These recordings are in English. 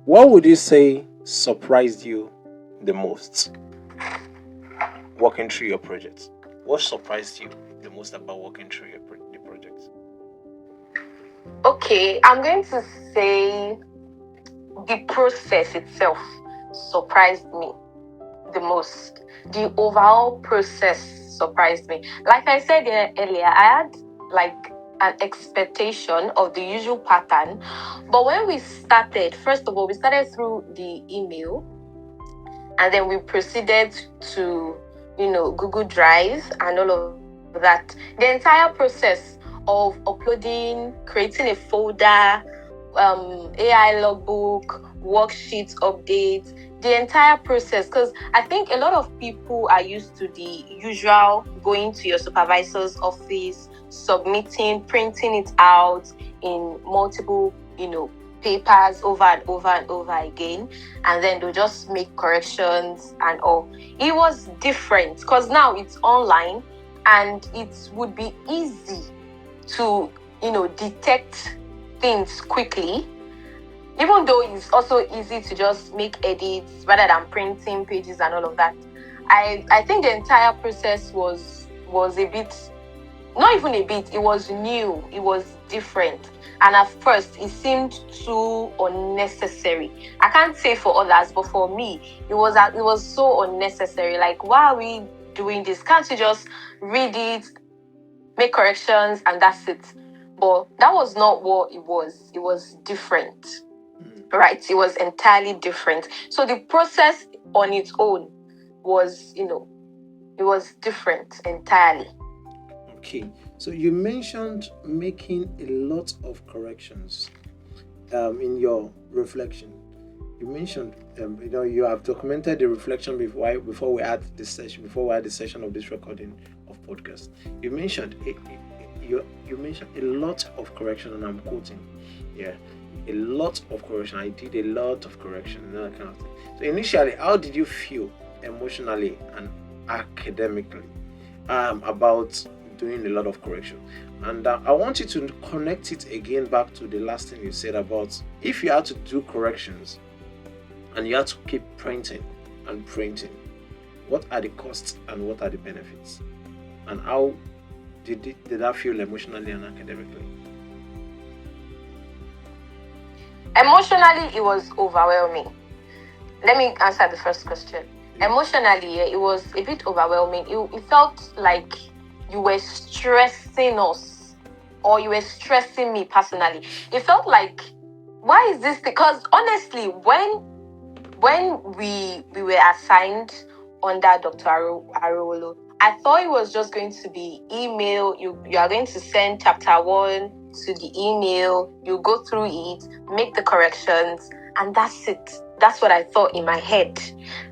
What would you say surprised you the most working through your project? What surprised you the most about working through the project? Okay, I'm going to say the process itself surprised me the most. The overall process surprised me. Like I said earlier, I had like an expectation of the usual pattern, but when we started, first of all, we started through the email, and then we proceeded to Google Drive and all of that. The entire process of uploading, creating a folder, AI logbook, worksheets, updates, the entire process, because I think a lot of people are used to the usual going to your supervisor's office, submitting, printing it out in multiple, papers over and over and over again, and then they'll just make corrections and all. It was different because now it's online and it would be easy to detect things quickly, even though it's also easy to just make edits rather than printing pages and all of that. I think the entire process was a bit, not even a bit, it was new, it was different. And at first, it seemed too unnecessary. I can't say for others, but for me, it was so unnecessary. Like, why are we doing this? Can't you just read it, make corrections, and that's it? But that was not what it was. It was different, right? It was entirely different. So the process on its own was, it was different entirely. Okay, so you mentioned making a lot of corrections in your reflection. You mentioned you have documented the reflection before we had the session of this recording of podcast. You mentioned you mentioned a lot of correction, and I'm quoting, a lot of correction. I did a lot of correction and that kind of thing. So initially, how did you feel emotionally and academically about doing a lot of correction? And I want you to connect it again back to the last thing you said about if you had to do corrections and you had to keep printing and printing, what are the costs and what are the benefits, and how did that feel emotionally and academically? Emotionally, it was overwhelming. Let me answer the first question. Emotionally, it was a bit overwhelming. It felt like you were stressing us, or you were stressing me personally. It felt like, why is this? Because honestly, when we were assigned under Dr. Arowolo, I thought it was just going to be email. You are going to send chapter 1 to the email. You go through it, make the corrections, and that's it. That's what I thought in my head,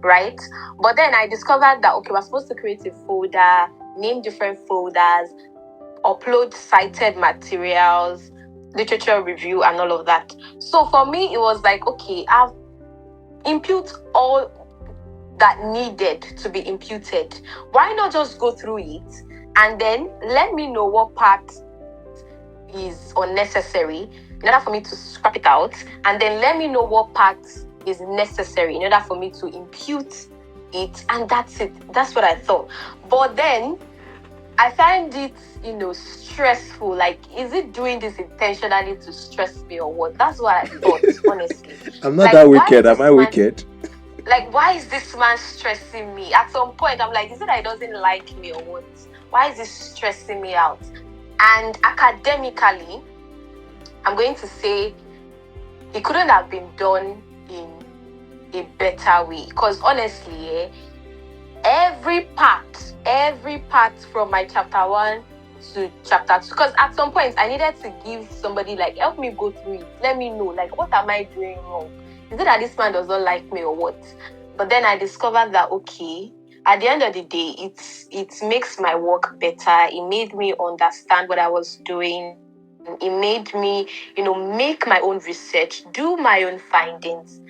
right? But then I discovered that, okay, we're supposed to create a folder, name different folders, upload cited materials, literature review, and all of that. So for me, it was like, okay, I've impute all that needed to be imputed. Why not just go through it and then let me know what part is unnecessary in order for me to scrap it out, and then let me know what part is necessary in order for me to impute it, and that's it. That's what I thought. But then I find it, stressful. Like, is it doing this intentionally to stress me or what? That's what I thought, honestly. I'm not that wicked. Am I wicked? Like, why is this man stressing me? At some point, I'm like, is it that he doesn't like me or what? Why is this stressing me out? And academically, I'm going to say it couldn't have been done in a better way. Because honestly, every part from my chapter 1 to chapter 2, because at some point I needed to give somebody, like, help me go through it. Let me know, like, what am I doing wrong? Is it that this man does not like me or what? But then I discovered that, okay, at the end of the day, it makes my work better. It made me understand what I was doing. It made me, make my own research, do my own findings,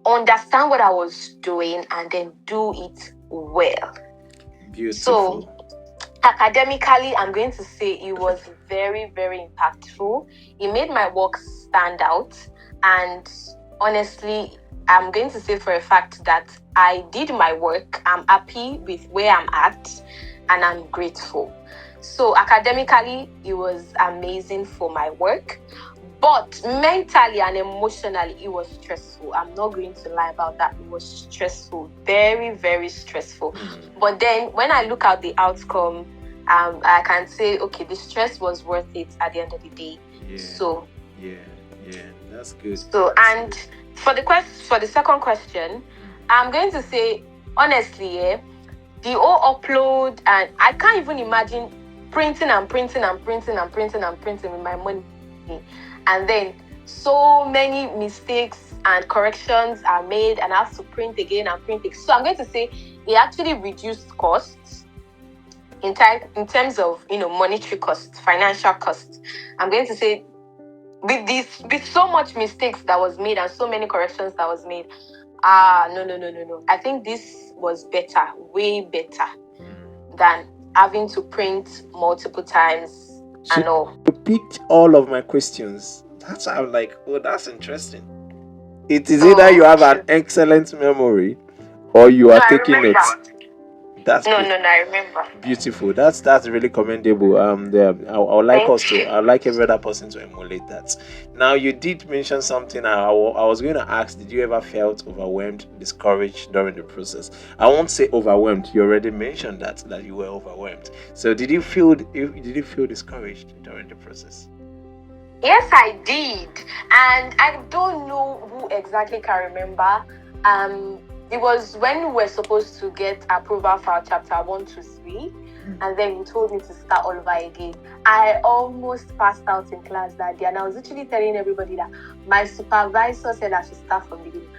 understand what I was doing, and then do it well. Beautiful. So academically, I'm going to say it was very, very impactful. It made my work stand out, and honestly, I'm going to say for a fact that I did my work. I'm happy with where I'm at and I'm grateful. So academically, it was amazing for my work. But mentally and emotionally, it was stressful. I'm not going to lie about that. It was stressful, very, very stressful. But then when I look at the outcome, I can say, okay, the stress was worth it at the end of the day. So that's good. So and for the second question, I'm going to say honestly, the whole upload, and I can't even imagine printing with my money, and then so many mistakes and corrections are made, and I have to print again and print again. So I'm going to say it actually reduced costs in terms of monetary costs, financial costs. I'm going to say with so much mistakes that was made and so many corrections that was made, no. I think this was better, way better than having to print multiple times and all. You picked all of my questions. That's why I'm like, oh, that's interesting. It is either you have an excellent memory or you are taking notes. That's no, I remember. Beautiful. That's really commendable. I would like I'd like every other person to emulate that. Now, you did mention something. I was going to ask, did you ever felt overwhelmed, discouraged during the process? I won't say overwhelmed. You already mentioned that you were overwhelmed. So did you feel discouraged during the process? Yes, I did, and I don't know who exactly can remember. It was when we were supposed to get approval for our chapter 1 to 3, and then you told me to start all over again. I almost passed out in class that day, and I was literally telling everybody that my supervisor said I should start from the beginning.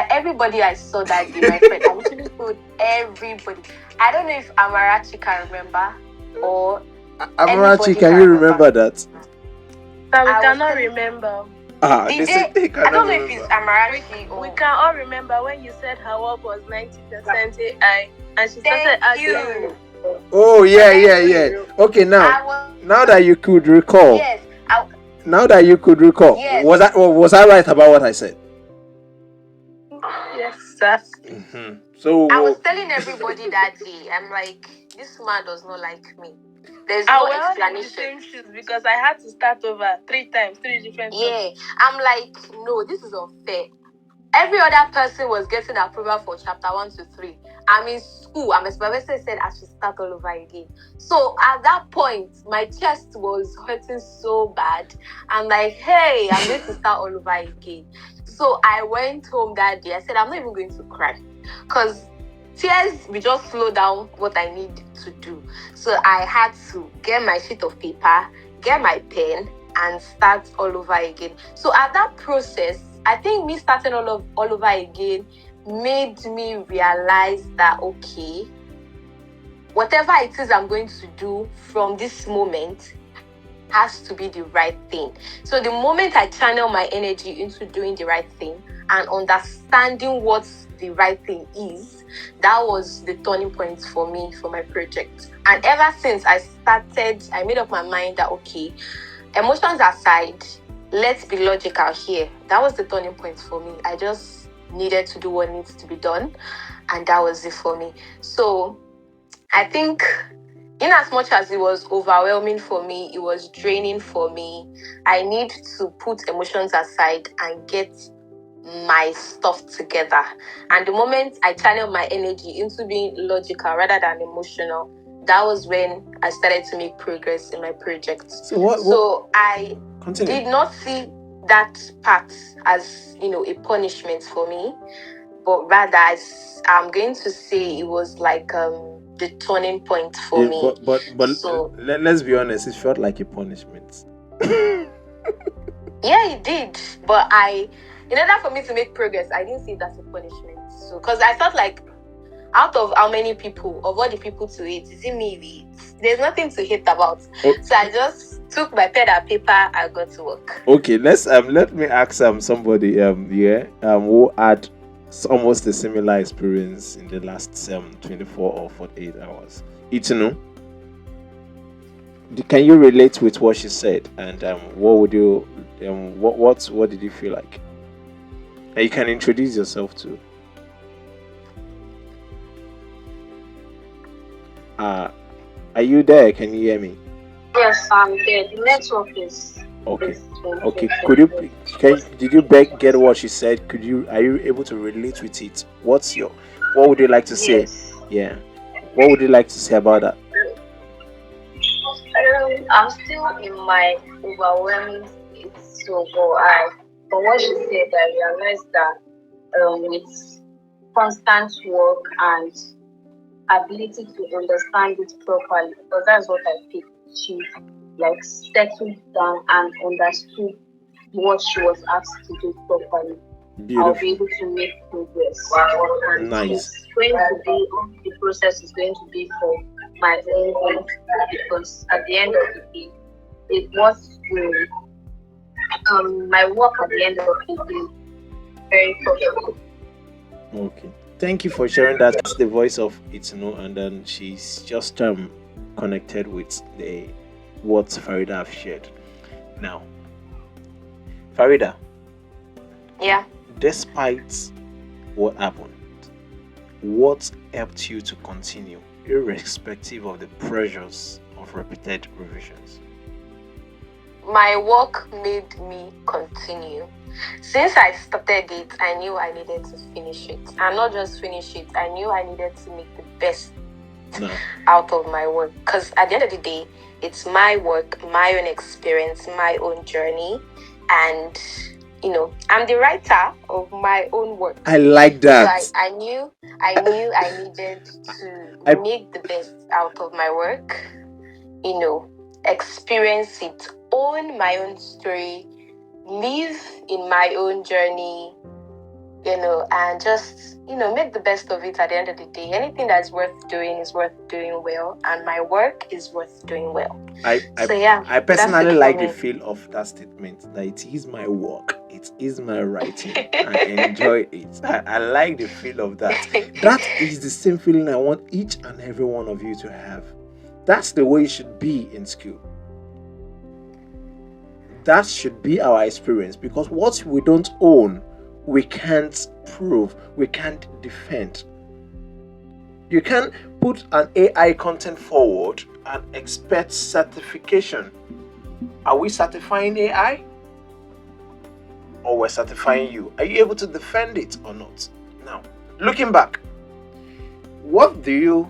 Everybody I saw that day, my friend, I literally told everybody. I don't know if Amarachi can remember or Amarachi, can you remember that? But we cannot remember. I don't know if it's Amarachi or... We can all remember when you said her work was 90% AI and she started asking. Oh, yeah. Okay, now that you could recall. Yes. Now that you could recall. Yes. Was I right about what I said? Yes, sir. Mm-hmm. So I was telling everybody that day, I'm like, this man does not like me. There's no explanation. The same shoes because I had to start over 3 times, 3 different times. Yeah, I'm like, no, this is unfair. Every other person was getting approval for chapter 1 to 3. I'm in school, and my supervisor said I should start all over again. So at that point, my chest was hurting so bad. I'm like, hey, I'm going to start all over again. So I went home that day. I said, I'm not even going to cry because tears will just slow down what I need to do. So I had to get my sheet of paper, get my pen, and start all over again. So at that process, I think me starting all over again made me realize that, okay, whatever it is I'm going to do from this moment has to be the right thing. So the moment I channel my energy into doing the right thing and understanding what the right thing is, that was the turning point for me for my project. And ever since I made up my mind that, okay, emotions aside, let's be logical here. That was the turning point for me. I just needed to do what needs to be done, and that was it for me. So I think in as much as it was overwhelming for me, it was draining for me. I need to put emotions aside and get my stuff together. And the moment I channeled my energy into being logical rather than emotional, that was when I started to make progress in my project. So I did not see that part as, a punishment for me, but rather as I'm going to say it was like the turning point for me. But so, let's be honest, it felt like a punishment. Yeah, it did. But in order for me to make progress, I didn't see it as a punishment. So, because I felt like out of how many people, of all the people to hate, is it me? There's nothing to hate about. Okay. So I just took my pen and paper and got to work. Okay, let me ask somebody who had almost a similar experience in the last 24 or 48 hours. Itunu, can you relate with what she said? And what would you what did you feel like? And you can introduce yourself too. Are you there? Can you hear me? Yes, I'm there. The network is. Okay. Okay. Did you get what she said? Are you able to relate with it? What would you like to say? Yes. Yeah. What would you like to say about that? I'm still in my overwhelming state. So, for what she said, I realized that with constant work and ability to understand it properly, because that's what I think she like settled down and understood what she was asked to do properly. Beautiful. I'll be able to make progress. And nice. It's going to be, the process is going to be for my own good, because at the end of the day, it was my work at the end of the day very profitable. Okay. Thank you for sharing that. That's the voice of Itino, and then she's just connected with what Farida have shared. Now, Farida. Yeah. Despite what happened, what helped you to continue, irrespective of the pressures of repeated revisions? My work made me continue. Since I started it, I knew I needed to finish it. And not just finish it, I knew I needed to make the best out of my work. Because at the end of the day, it's my work, my own experience, my own journey. And, I'm the writer of my own work. I like that. So I knew I needed to make the best out of my work, experience it, own my own story, live in my own journey, and just, make the best of it at the end of the day. Anything that's worth doing is worth doing well, and my work is worth doing well. I personally like the feel of that statement, that it is my work, it is my writing. I enjoy it. I like the feel of that. That is the same feeling I want each and every one of you to have. That's the way it should be in school. That should be our experience, because what we don't own, we can't prove, we can't defend. You can't put an AI content forward and expect certification. Are we certifying AI? Or we're certifying you? Are you able to defend it or not? Now, looking back, what do you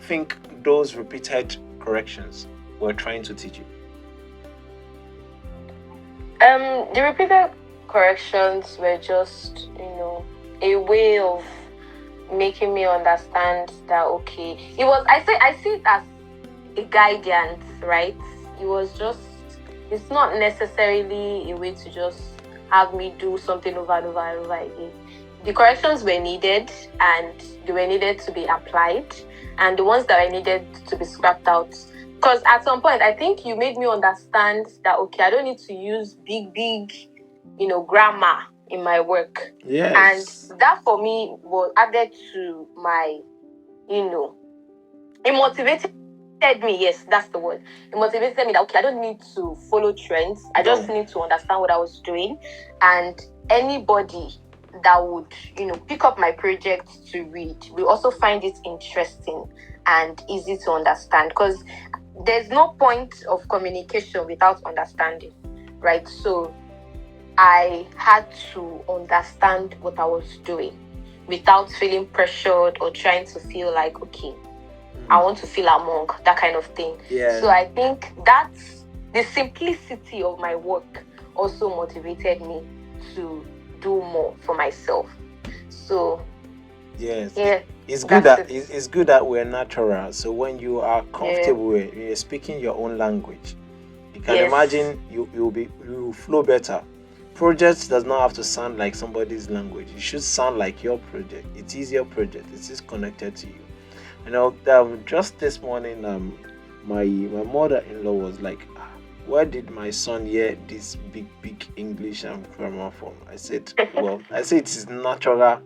think those repeated corrections were trying to teach you? The repeated corrections were just, a way of making me understand that, okay, I see it as a guidance, right? It's not necessarily a way to just have me do something over and over and over again. The corrections were needed, and they were needed to be applied, and the ones that were needed to be scrapped out. Because at some point, I think you made me understand that, okay, I don't need to use big, grammar in my work. Yes. And that for me was added to my, it motivated me. Yes, that's the word. It motivated me that, okay, I don't need to follow trends. I just need to understand what I was doing. And anybody that would, pick up my project to read will also find it interesting and easy to understand. Because there's no point of communication without understanding, right? So I had to understand what I was doing without feeling pressured or trying to feel like, okay, I want to feel among, that kind of thing. Yeah. So I think that's the simplicity of my work also motivated me to do more for myself. So yes, yeah, it's good that we're natural. So when you are comfortable, you're speaking your own language, you can imagine you flow better. Project does not have to sound like somebody's language. It should sound like your project. It is your project. It is connected to you. Just this morning, my mother-in-law was like, where did my son hear this big English and grammar from? I said it is natural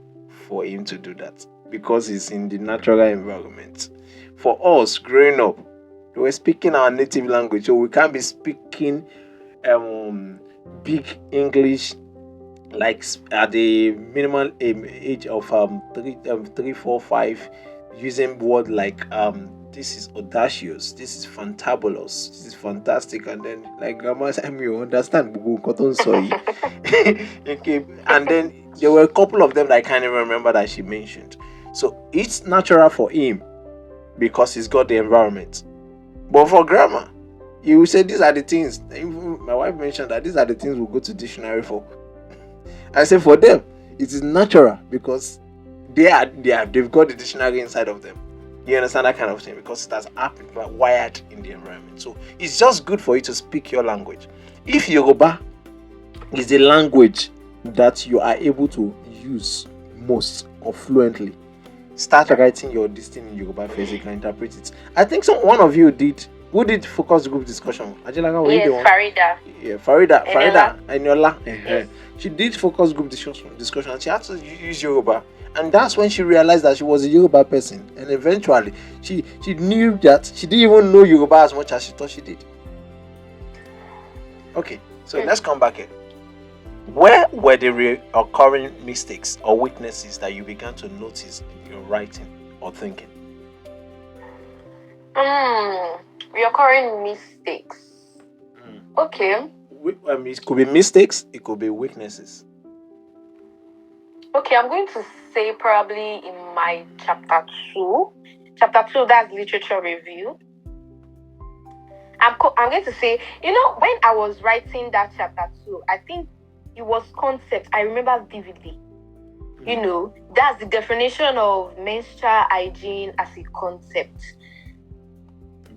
for him to do that, because he's in the natural environment. For us growing up, we're speaking our native language, so we can't be speaking big English like at the minimum age of 3, 4, 5, using word like this is audacious, this is fantabulous, this is fantastic, and then like grandma said, you understand Bugu cotton soy. Okay, and then there were a couple of them that I can't even remember that she mentioned. So it's natural for him because he's got the environment, but for grandma, you will say these are the things. Even my wife mentioned that these are the things we'll go to dictionary for. I say for them, it is natural because they've got the dictionary inside of them. You understand that kind of thing because it has happened, wired in the environment. So it's just good for you to speak your language. If Yoruba is the language that you are able to use most or fluently, start writing your thing in Yoruba first. You can interpret it. I think one of you did. Who did focus group discussion? Ajelara, were you the one? Farida. Yeah, Farida, Eniola. Yes. She did focus group discussion and she had to use Yoruba. And that's when she realized that she was a Yoruba person. And eventually, she knew that she didn't even know Yoruba as much as she thought she did. Okay, so let's come back here. Where were the recurring mistakes or weaknesses that you began to notice in your writing or thinking? Recurring mistakes. Okay. It could be mistakes, it could be weaknesses. Okay, I'm going to say probably in my chapter 2. Chapter 2, that's literature review. I'm going to say, when I was writing that chapter 2, I think it was concept. I remember vividly. That's the definition of menstrual hygiene as a concept.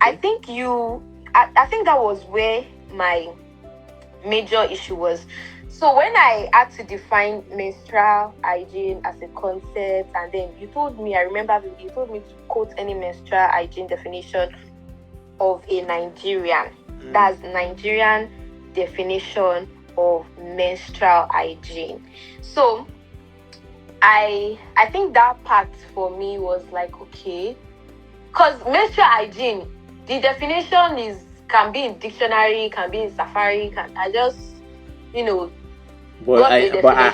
I think I think that was where my major issue was. So when I had to define menstrual hygiene as a concept, and then I remember you told me to quote any menstrual hygiene definition of a Nigerian. That's Nigerian definition of menstrual hygiene. So I think that part for me was like, okay, because menstrual hygiene, the definition can be in dictionary, can be in Safari, But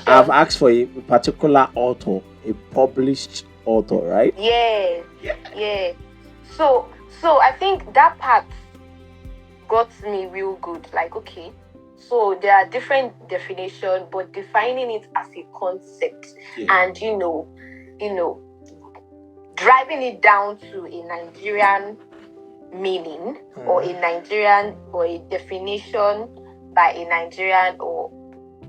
I've asked for a particular author, a published author, right? Yeah. So I think that part got me real good. Like, okay, so there are different definitions, but defining it as a concept and driving it down to a Nigerian meaning or a Nigerian or a definition by a Nigerian or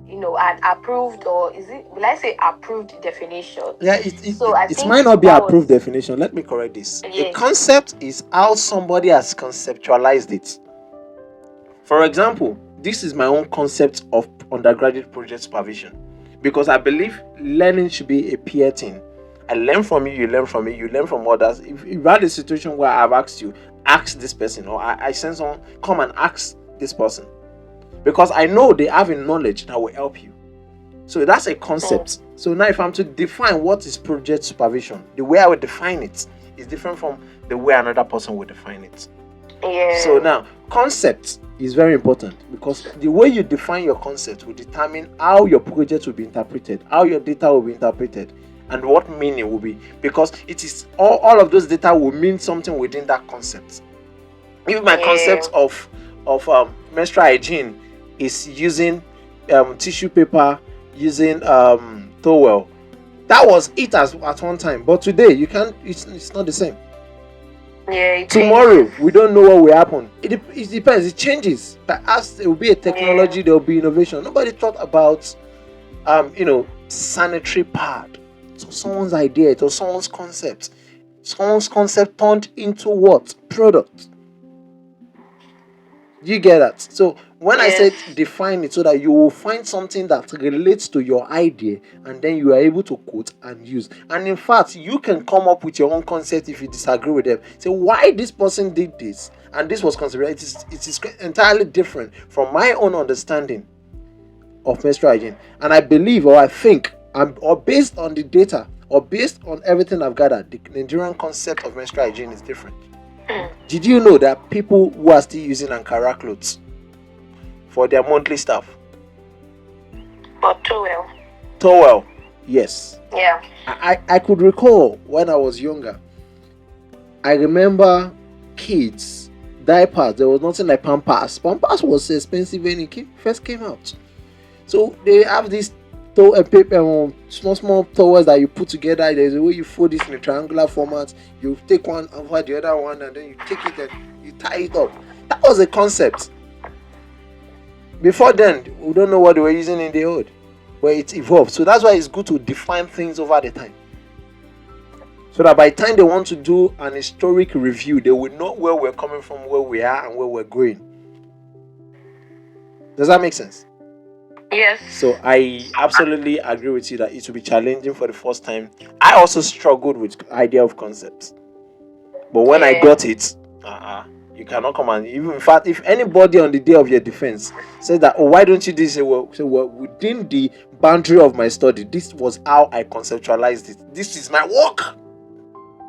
an approved, or will I say approved definition? Yeah, it might not be approved definition. Let me correct this. A concept is how somebody has conceptualized it. For example, this is my own concept of undergraduate project supervision, because I believe learning should be a peer thing. I learn from you, you learn from me, you learn from others. If you had a situation where I've asked you, ask this person, or I send someone, come and ask this person, because I know they have a knowledge that will help you. So that's a concept. So now if I'm to define what is project supervision, the way I would define it is different from the way another person would define it. Yeah. So now, concept is very important, because the way you define your concept will determine how your project will be interpreted, how your data will be interpreted, and what meaning will be, because it is all of those data will mean something within that concept. If my concept of menstrual hygiene is using tissue paper, using towel, that was it at one time, but today you can't. It's not the same. Tomorrow we don't know what will happen. It depends. It changes. But as there will be a technology, there will be innovation. Nobody thought about sanitary pad. So someone's idea, it was someone's concept. Someone's concept turned into what? Product. You get that? So when I said define it, so that you will find something that relates to your idea, and then you are able to quote and use. And in fact, you can come up with your own concept if you disagree with them. Say why this person did this, and this was considered. It is entirely different from my own understanding of menstrual hygiene. And I believe, or I think, or based on the data, or based on everything I've gathered, the Nigerian concept of menstrual hygiene is different. Did you know that people who are still using Ankara clothes for their monthly stuff? But too well. Towel. Yes. Yeah. I could recall when I was younger. I remember kids diapers. There was nothing like Pampers. Pampers was expensive when it first came out. So they have this paper, small towels that you put together. There's a way you fold it in a triangular format. You take one over the other one, and then you take it and you tie it up. That was a concept. Before then, we don't know what they were using in the old, but it evolved. So that's why it's good to define things over the time, so that by the time they want to do an historic review, they will know where we're coming from, where we are, and where we're going. Does that make sense? Yes. So I absolutely agree with you that it will be challenging for the first time. I also struggled with the idea of concepts, but when I got it, you cannot come and even, in fact, if anybody on the day of your defense says that, oh, why don't you do this? Say, well, within the boundary of my study, this was how I conceptualized it. This is my work.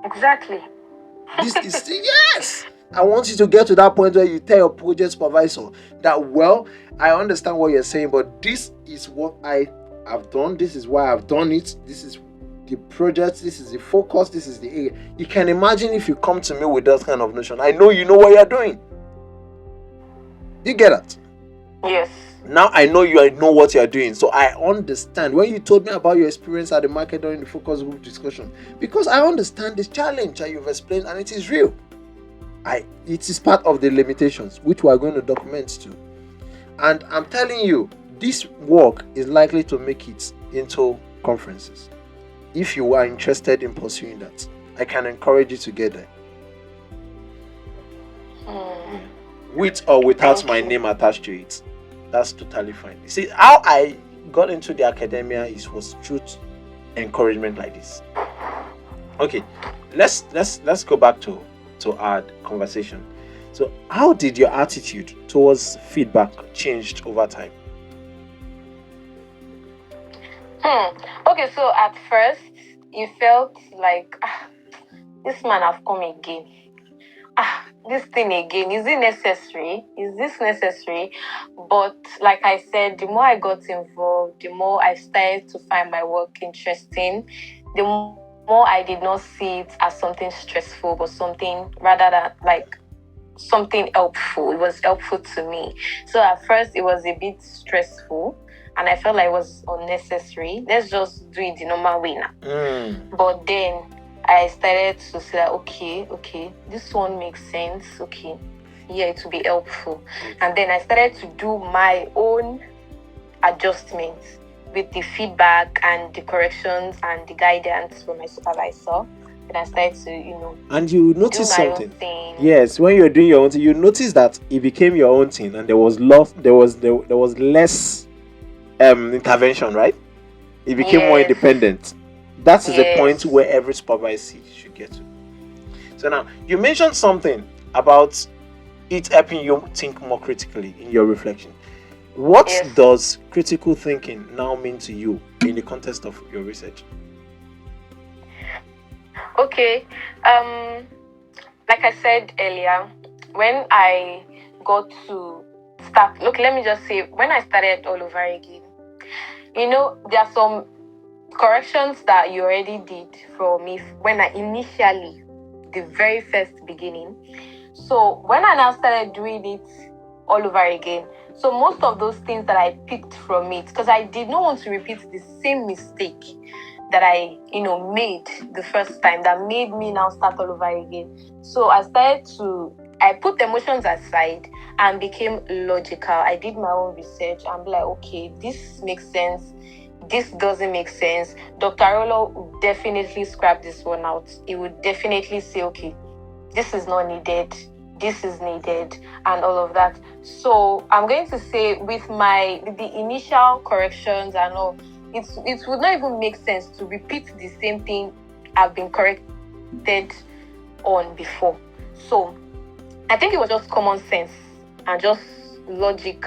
Exactly. This is yes. I want you to get to that point where you tell your project supervisor that, well, I understand what you're saying, but this is what I have done. This is why I've done it. This is the project. This is the focus. This is the area. You can imagine if you come to me with that kind of notion. I know you know what you're doing. You get it? Yes. Now I know you know what you're doing. So I understand when you told me about your experience at the market during the focus group discussion, because I understand this challenge that you've explained, and it is real. It is part of the limitations which we are going to document too. And I'm telling you, this work is likely to make it into conferences. If you are interested in pursuing that, I can encourage you to get there. With or without my name attached to it. That's totally fine. You see, how I got into the academia was through encouragement like this. Okay, let's go back to our conversation. So how did your attitude towards feedback changed over time? Okay, so at first it felt like this man have come again. This thing again, is it necessary? Is this necessary? But like I said, the more I got involved, the more I started to find my work interesting, the more I did not see it as something stressful, but something rather than like something helpful. It was helpful to me. So at first it was a bit stressful and I felt like it was unnecessary. Let's just do it the normal way now. But then I started to say, okay, this one makes sense. Okay, yeah, it will be helpful. And then I started to do my own adjustments with the feedback and the corrections and the guidance from my supervisor. And I started to, and you noticed do my something. Own thing. Yes, when you're doing your own thing, you notice that it became your own thing, and there was less intervention, right? It became more independent. That is the point where every supervisor should get to. So now, you mentioned something about it helping you think more critically in your reflection. What does critical thinking now mean to you in the context of your research? Okay. Like I said earlier, when I got to start, let me just say, when I started all over again, there are some corrections that you already did for me when I initially, the very first beginning. So when I now started doing it all over again, so most of those things that I picked from it, because I did not want to repeat the same mistake that I, made the first time, that made me now start all over again. So I put emotions aside and became logical. I did my own research and be like, okay, this makes sense. This doesn't make sense. Dr. Arowolo would definitely scrap this one out. He would definitely say, okay, this is not needed. This is needed and all of that. So I'm going to say with the initial corrections and all, it would not even make sense to repeat the same thing I've been corrected on before. So I think it was just common sense and just logic.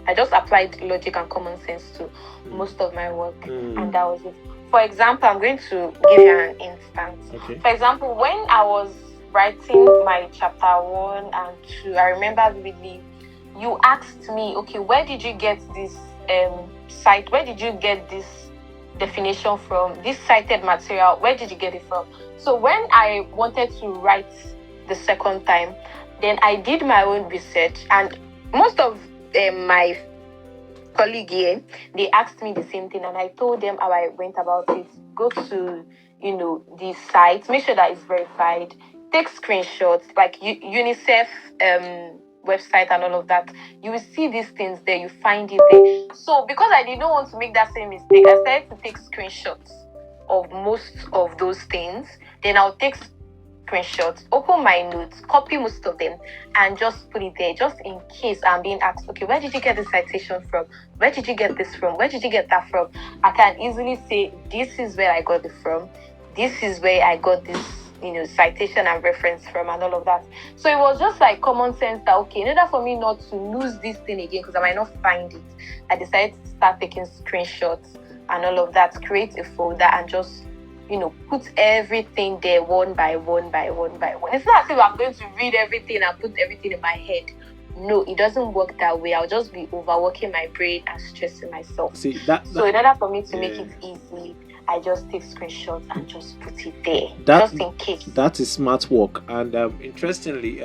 I just applied logic and common sense to most of my work, and that was it. For example, I'm going to give you an instance. Okay. For example, when I was writing my chapter 1 and 2, I remember vividly, you asked me, okay, where did you get this cite, where did you get this definition from? This cited material, where did you get it from? So when I wanted to write the second time, then I did my own research, and most of my colleague here, they asked me the same thing, and I told them how I went about it. Go to, the site, make sure that it's verified, take screenshots, like UNICEF website and all of that. You will see these things there, you find it there. So because I did not want to make that same mistake, I started to take screenshots of most of those things. Then I'll take screenshots, open my notes, copy most of them, and just put it there, just in case I'm being asked, okay, where did you get the citation from? Where did you get this from? Where did you get that from? I can easily say, this is where I got it from. This is where I got this, citation and reference from, and all of that. So it was just like common sense that, okay, in order for me not to lose this thing again, because I might not find it, I decided to start taking screenshots and all of that, create a folder, and just put everything there one by one by one by one. It's not as if I'm going to read everything and put everything in my head. No, it doesn't work that way. I'll just be overworking my brain and stressing myself. See that. So in order for me to make it easy, I just take screenshots and just put it there, just in case. That is smart work. And interestingly,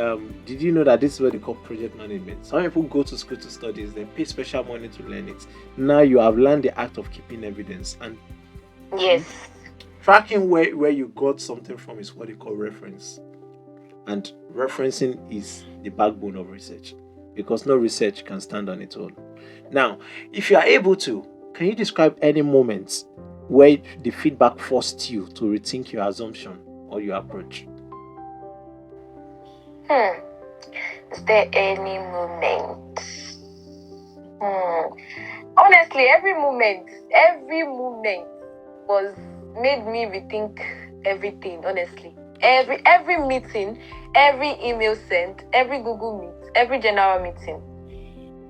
did you know that this is what they call project management? Some people go to school to study, they pay special money to learn it. Now you have learned the act of keeping evidence, and yes, tracking where you got something from is what they call reference. And referencing is the backbone of research, because no research can stand on its own. Now, if you are able to, can you describe any moments where the feedback forced you to rethink your assumption or your approach? Is there any moment? Honestly, every moment was made me rethink everything. Honestly, every meeting, every email sent, every Google Meet, every general meeting,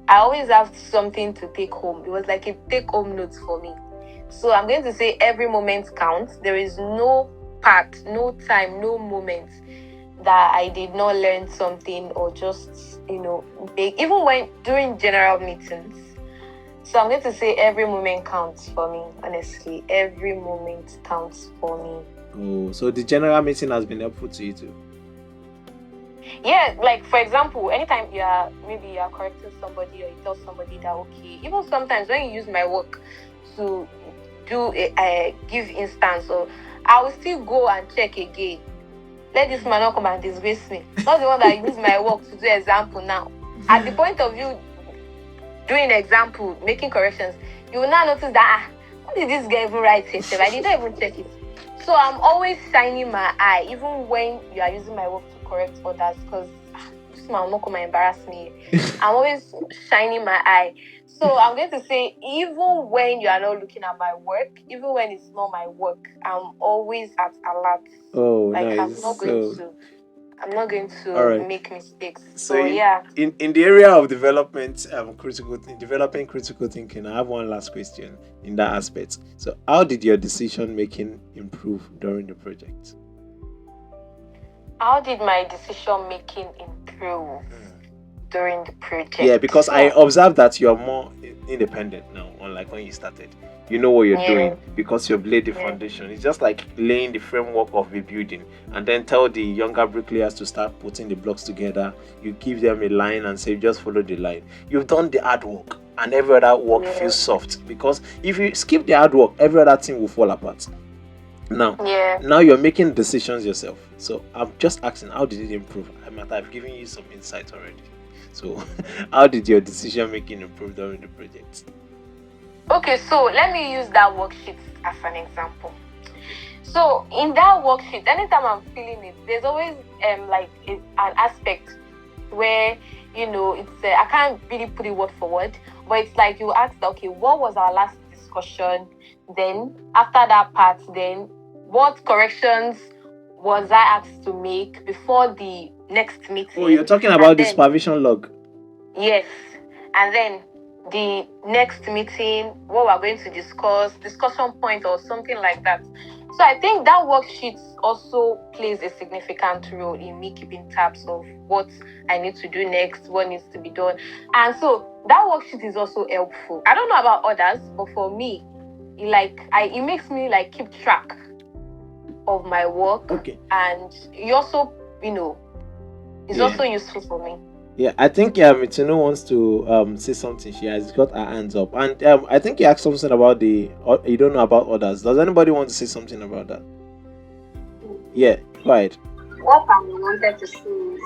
I always have something to take home. It was like a take-home notes for me. So I'm going to say every moment counts. There is no part, no time, no moment that I did not learn something or just, even when during general meetings. So I'm going to say every moment counts for me, honestly. Every moment counts for me. Oh, so the general meeting has been helpful to you too? Yeah, like for example, anytime you are correcting somebody, or you tell somebody that, okay, even sometimes when you use my work to do give instance, or I will still go and check again. Let this man not come and disgrace me. Not the one that use my work to do example now. At the point of you doing example, making corrections, you will now notice that, what did this guy even write himself? I didn't even check it. So I'm always shining my eye, even when you are using my work to correct others, because this man will not come and embarrass me. I'm always shining my eye. So I'm going to say, even when you are not looking at my work, even when it's not my work, I'm always at alert. Oh, like nice. I'm not going to make mistakes. So yeah. In the area of developing critical thinking, I have one last question in that aspect. So how did your decision making improve during the project? How did my decision making improve during the project? Yeah, because I observed that you're more independent now, unlike when you started. You know what you're doing because you've laid the foundation. It's just like laying the framework of a building, and then tell the younger bricklayers to start putting the blocks together. You give them a line and say, just follow the line. You've done the hard work, and every other work feels soft, because if you skip the hard work, every other thing will fall apart. Now you're making decisions yourself. So I'm just asking, how did it improve? I might have given you some insight already. So how did your decision making improve during the project? Okay, so let me use that worksheet as an example. So in that worksheet, anytime I'm feeling it, there's always an aspect where it's I can't really put it word for word, but it's like you ask, okay, what was our last discussion? Then after that part, then what corrections was I asked to make before the next meeting? Oh, you're talking about the supervision log. Yes, and then the next meeting, what we're going to discuss, discussion point or something like that. So I think that worksheet also plays a significant role in me keeping tabs of what I need to do next, what needs to be done. And so that worksheet is also helpful. I don't know about others, but for me, it makes me like keep track of my work. Okay. And it also, it's also useful for me. Yeah, I think Mitino wants to say something. She has got her hands up, and I think you asked something about you don't know about others. Does anybody want to say something about that? Yeah, go ahead. What I wanted to see is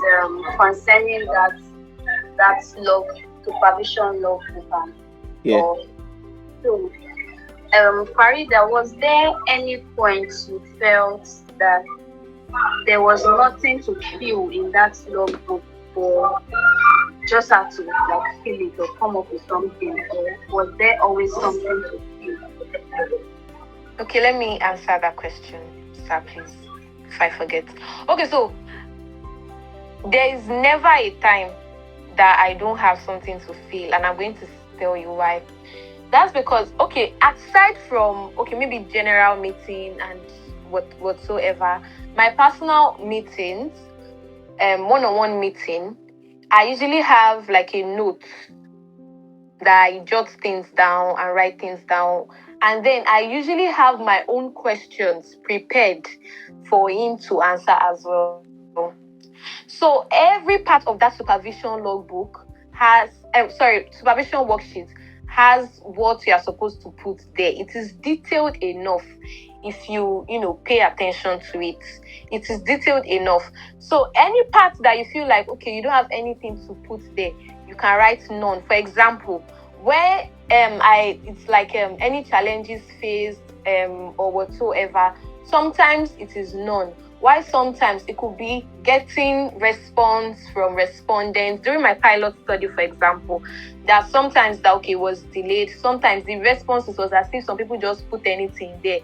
concerning that log supervision logbook. Yeah. So, Farida, was there any point you felt that there was nothing to fill in that logbook, or just had to like fill it or come up with something, or was there always something to fill? Okay, let me answer that question, sir, please, if I forget. Okay, so there is never a time that I don't have something to fill, and I'm going to tell you why. That's because, aside from, maybe general meeting and whatsoever, my personal meetings, one-on-one meeting, I usually have like a note that I jot things down and write things down. And then I usually have my own questions prepared for him to answer as well. So every part of that supervision logbook supervision worksheet has what you are supposed to put there. It is detailed enough. If you pay attention to it, it is detailed enough. So any part that you feel like, you don't have anything to put there, you can write none. For example, where it's like any challenges faced or whatsoever, sometimes it is none. Why sometimes it could be getting response from respondents. During my pilot study, for example, that sometimes that was delayed. Sometimes the responses was as if some people just put anything there.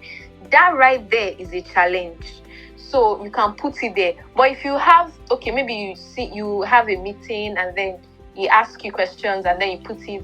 That right there is a challenge. So you can put it there. But if you have, maybe you have a meeting and then he asks you questions and then you put it,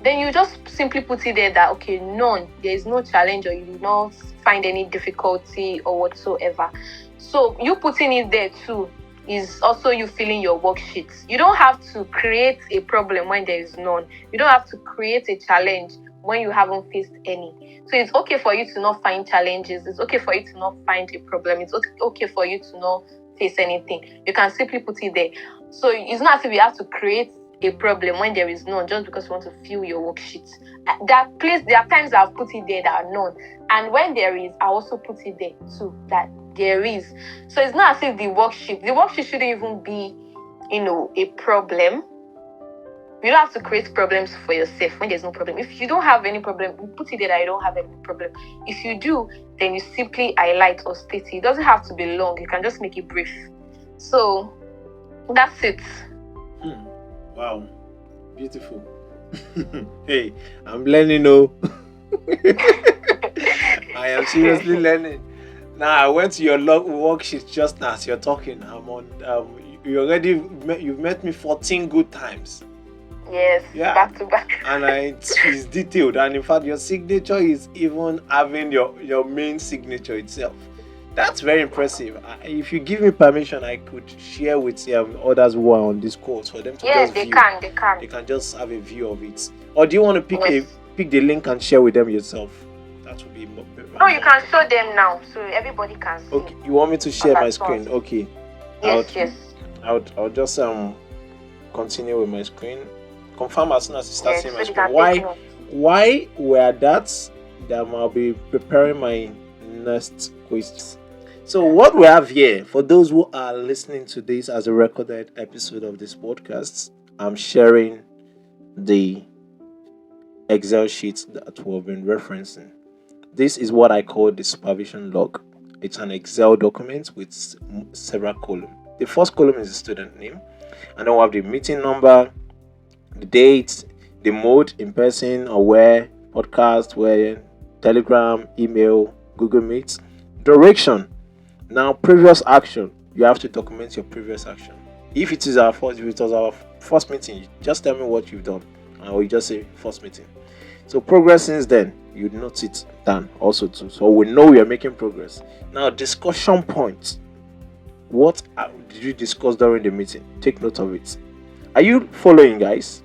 then you just simply put it there that, none, there is no challenge, or you do not find any difficulty or whatsoever. So you putting it there too is also you filling your worksheets. You don't have to create a problem when there is none. You don't have to create a challenge when you haven't faced any. So it's okay for you to not find challenges. It's okay for you to not find a problem. It's okay for you to not face anything. You can simply put it there. So it's not as if you have to create a problem when there is none just because you want to fill your worksheets. There are times I've put it there that are none. And when there is, I also put it there too, that there is. So it's not as if the worksheet shouldn't even be, a problem. You don't have to create problems for yourself when there's no problem. If you don't have any problem, you put it there that you don't have any problem. If you do, then you simply highlight or state it. It doesn't have to be long. You can just make it brief. So that's it. Wow, beautiful. Hey, I'm learning, no. I am seriously learning. Now I went to your worksheet just now as you're talking. I'm on. You've met me 14 good times. Yes, yeah. Back to back. And it's detailed, and in fact, your signature is even having your main signature itself. That's very impressive. If you give me permission, I could share with others who are on this course for them to just view. They can just have a view of it. Or do you want to pick the link and share with them yourself? That would be more. No, you can show them now, so everybody can see. Okay, you want me to share my screen? Okay. Yes. I'll just continue with my screen. Confirm as soon as you start seeing my screen. Why were that? Then I'll be preparing my next questions. So what we have here, for those who are listening to this as a recorded episode of this podcast, I'm sharing the Excel sheets that we've been referencing. This is what I call the supervision log. It's an Excel document with several columns. The first column is the student name, and then we have the meeting number, the date, the mode, in person or where, podcast, where, Telegram, email, Google Meet, direction. Now, previous action. You have to document your previous action. If it was our first meeting, just tell me what you've done, and we just say first meeting. So progress since then. you note it down also too, so we know we are making progress. Now, discussion points. What did you discuss during the meeting? Take note of it. Are you following, guys?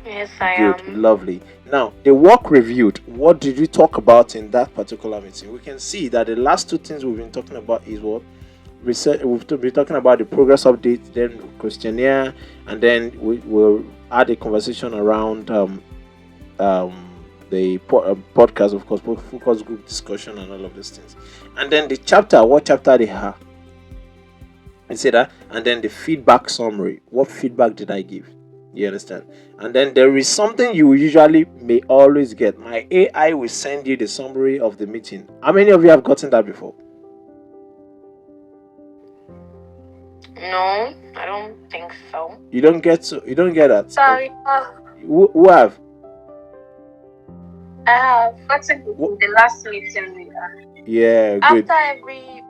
Yes, I Good, am. lovely. Now, the work reviewed. What did we talk about in that particular meeting? We can see that the last two things we've been talking about is what? Research. We've been talking about the progress update, then questionnaire, and then we will add a conversation around the podcast, of course, focus group discussion and all of these things. And then the chapter, what chapter they have. I say that, and then the feedback summary. What feedback did I give? You understand? And then there is something you usually may always get. My AI will send you the summary of the meeting. How many of you have gotten that before? No, I don't think so. You don't get that? Sorry. Who have? I have. What's in the last meeting we had? Yeah, good. After every meeting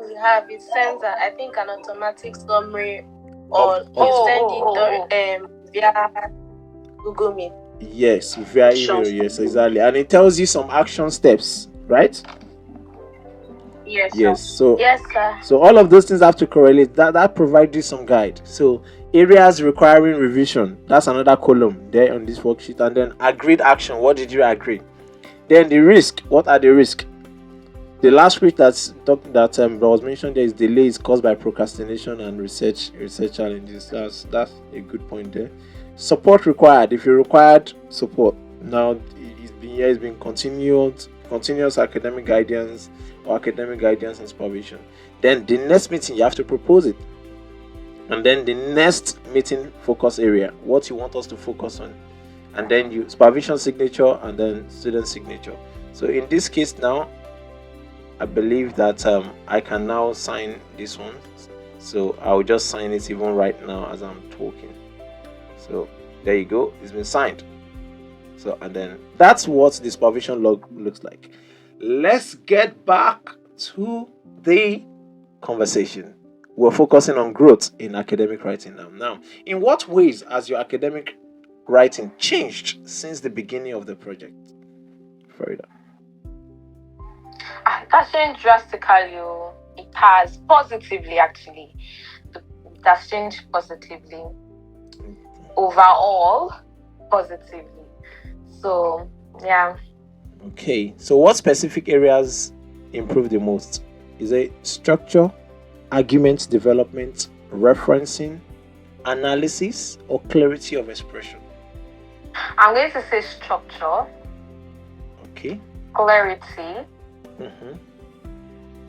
we have, it sends I think an automatic summary or you send it via Google Meet. Yes, via email. Yes, exactly. And it tells you some action steps, right? Yes. So yes, sir. So all of those things have to correlate. That provides you some guide. So areas requiring revision. That's another column there on this worksheet. And then agreed action. What did you agree? Then the risk. What are the risks? The last risk that was mentioned there is delays caused by procrastination and research challenges. That's a good point there. Support required. If you required support, now it's been continuous academic guidance or academic guidance and supervision. Then the next meeting you have to propose it, and then the next meeting focus area, what you want us to focus on, and then you supervision signature and then student signature. So in this case now, I believe that I can now sign this one. So I'll just sign it even right now as I'm talking. So there you go, it's been signed. So, and then that's what the supervision log looks like. Let's get back to the conversation. We're focusing on growth in academic writing now. Now, in what ways has your academic writing changed since the beginning of the project, Faridat? That's changed drastically. It has positively, actually. That's changed positively. Overall, positively. So, yeah. Okay. So, what specific areas improve the most? Is it structure, argument development, referencing, analysis, or clarity of expression? I'm going to say structure. Okay. Clarity. Mm-hmm.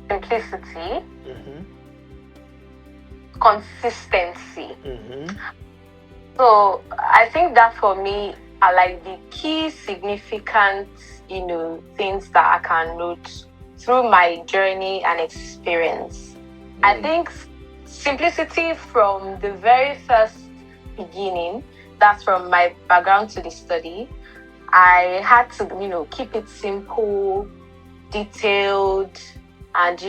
Simplicity. Mm-hmm. Consistency. Mm-hmm. So I think that for me are like the key significant, things that I can note through my journey and experience. I think simplicity from the very first beginning, that's from my background to the study. I had to, keep it simple, detailed, and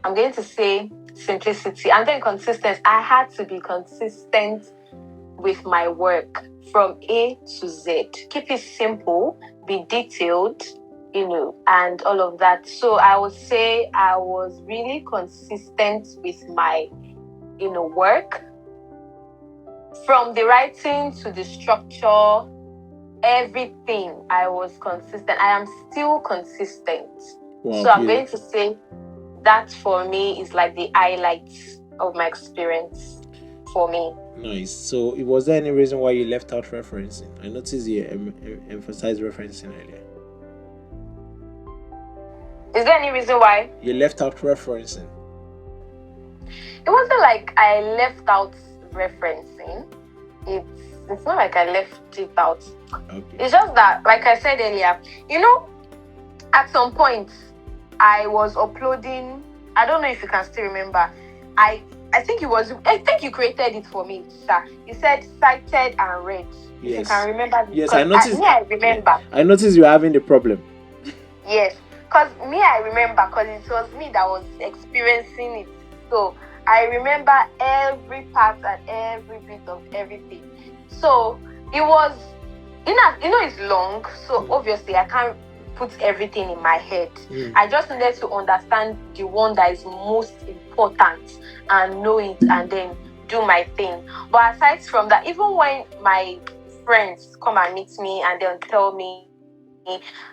I'm going to say simplicity. And then consistency. I had to be consistent with my work from A to Z. Keep it simple, be detailed, and all of that. So I would say I was really consistent with my, work. From the writing to the structure, everything, I was consistent. I am still consistent. Wow, so I'm going to say that for me is like the highlights of my experience for me. Nice. So, was there any reason why you left out referencing? I noticed you emphasized referencing earlier. Is there any reason why? You left out referencing. It wasn't like I left out referencing. It's not like I left it out. Okay. It's just that, like I said earlier, at some point, I was uploading. I don't know if you can still remember. I think you created it for me, sir. You said cited and read. Yes. If you can remember. Yes, I noticed. I remember. I noticed you're having the problem. Yes, because I remember because it was me that was experiencing it. So I remember every part and every bit of everything. So it was it's long, so obviously I can't put everything in my head. I just needed to understand the one that is most important and know it and then do my thing. But aside from that, even when my friends come and meet me and they'll tell me,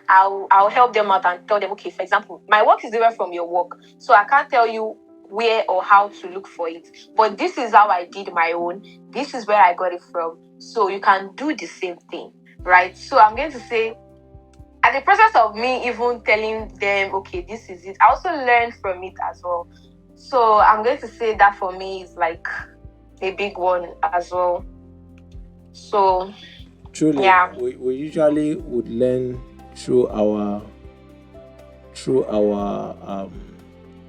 I'll help them out and tell them, okay, for example, my work is different from your work, so I can't tell you where or how to look for it, but this is how I did my own, this is where I got it from, so you can do the same thing, right? So I'm going to say, at the process of me even telling them, okay, this is it, I also learned from it as well. So I'm going to say that for me is like a big one as well. So Truly, yeah. we usually would learn through our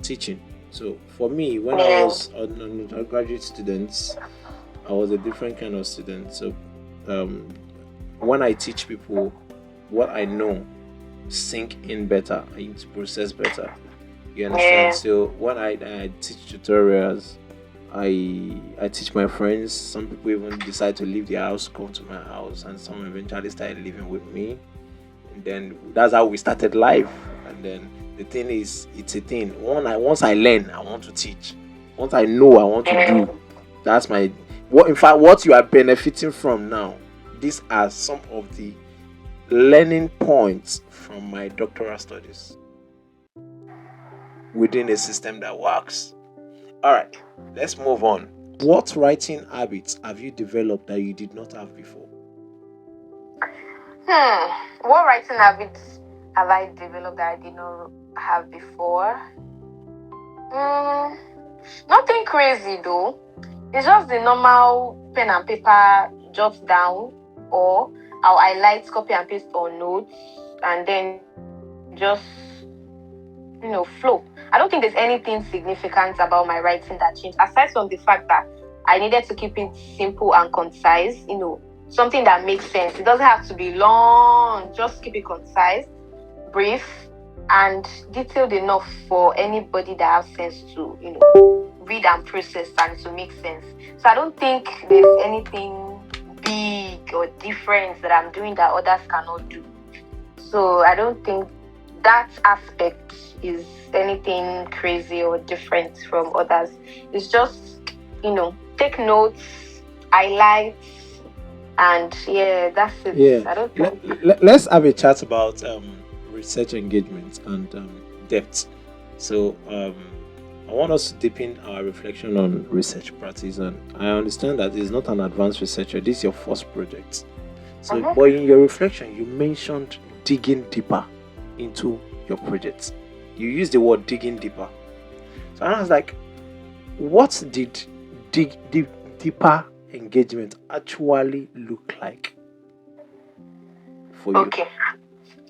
teaching. So for me, when I was an undergraduate student, I was a different kind of student. So when I teach people what I know, sink in better, I need to process better. You understand? Yeah. So when I teach tutorials, I teach my friends. Some people even decide to leave their house, come to my house, and some eventually started living with me. And then that's how we started life. And then the thing is, it's a thing. Once I learn, I want to teach. Once I know, I want to do. That's my what. In fact, what you are benefiting from now. These are some of the learning points from my doctoral studies within a system that works. All right, let's move on. What writing habits have you developed that you did not have before? What writing habits have I developed that I did not have before? Nothing crazy though. It's just the normal pen and paper, jot down, or I'll highlight, copy and paste on notes, and then just flow. I don't think there's anything significant about my writing that changed, aside from the fact that I needed to keep it simple and concise, something that makes sense. It doesn't have to be long, just keep it concise, brief, and detailed enough for anybody that has sense to, read and process and to make sense. So I don't think there's anything big or different that I'm doing that others cannot do. So I don't think that aspect is anything crazy or different from others. It's just, take notes, highlight, and yeah, that's it. Yeah. I don't think. Let's have a chat about research engagement and depth. So I want us to deepen our reflection on research practice, and I understand that it's not an advanced researcher. This is your first project. So, but in your reflection, you mentioned digging deeper into your projects. You used the word digging deeper. So I was like, what did deeper engagement actually look like for you? Okay,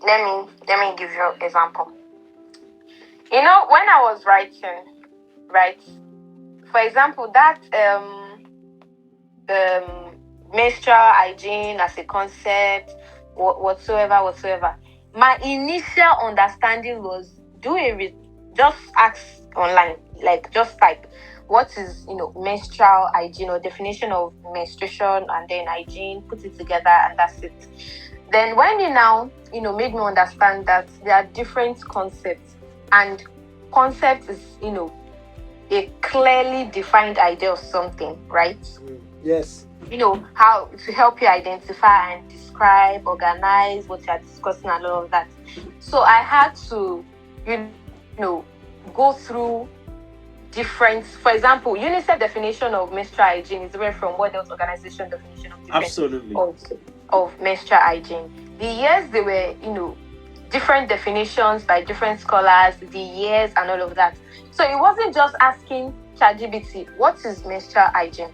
let me give you an example. When I was writing, right? For example, that menstrual hygiene as a concept, whatsoever. My initial understanding was just ask online, like just type what is menstrual hygiene or definition of menstruation and then hygiene, put it together and that's it. Then when you now made me understand that there are different concepts, and concept is a clearly defined idea of something, right? Yes. How to help you identify and describe, organize what you're discussing and all of that. So I had to, go through different, for example, UNICEF definition of menstrual hygiene is different from World Health Organization definition of menstrual hygiene. The years they were, different definitions by different scholars, the years and all of that. So it wasn't just asking ChatGPT, what is menstrual hygiene?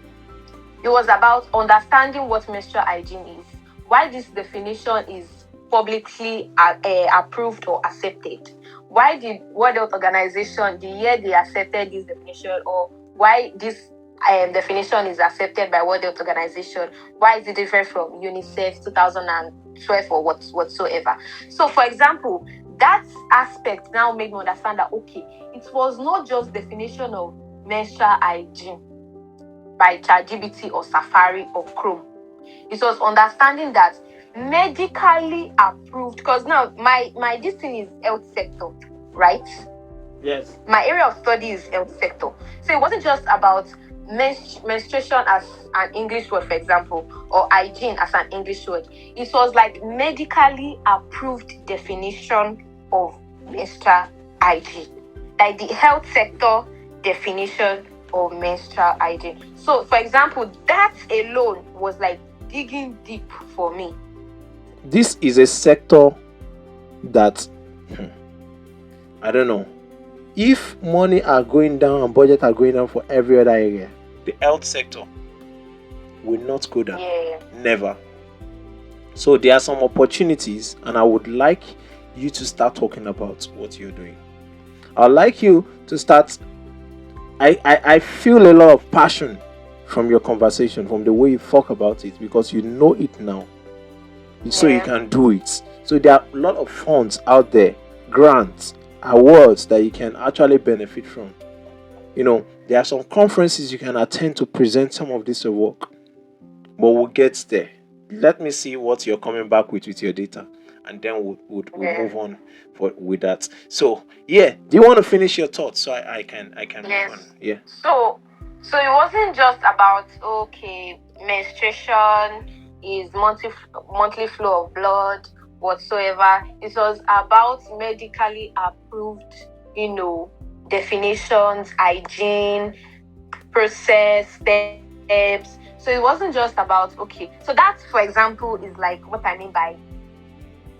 It was about understanding what menstrual hygiene is, why this definition is publicly approved or accepted, why did World Health Organization, the year they accepted this definition, or why this definition is accepted by World Health Organization, why is it different from UNICEF 2012 or whatsoever. So for example, that aspect now made me understand that okay, it was not just definition of menstrual hygiene by ChatGPT or Safari or Chrome. It was understanding that medically approved, because now my this thing is health sector, right? Yes. My area of study is health sector. So it wasn't just about menstruation as an English word, for example, or hygiene as an English word. It was like medically approved definition of menstrual hygiene, like the health sector definition of menstrual hygiene. So, for example, that alone was like digging deep for me. This is a sector that I don't know. If money are going down and budget are going down for every other area, the health sector will not go down. Yeah. Never. So there are some opportunities, and I would like you to start talking about what you're doing. I'd like you to start. I feel a lot of passion from your conversation, from the way you talk about it, because you know it now. So you can do it. So there are a lot of funds out there, grants, awards that you can actually benefit from. You know, there are some conferences you can attend to present some of this work. But we'll get there. Let me see what you're coming back with your data, and then we'll move on with that. So yeah, do you want to finish your thoughts so I can move on? Yeah. So it wasn't just about menstruation is monthly flow of blood whatsoever. It was about medically approved, definitions, hygiene, process, steps. So it wasn't just about so that, for example, is like what I mean by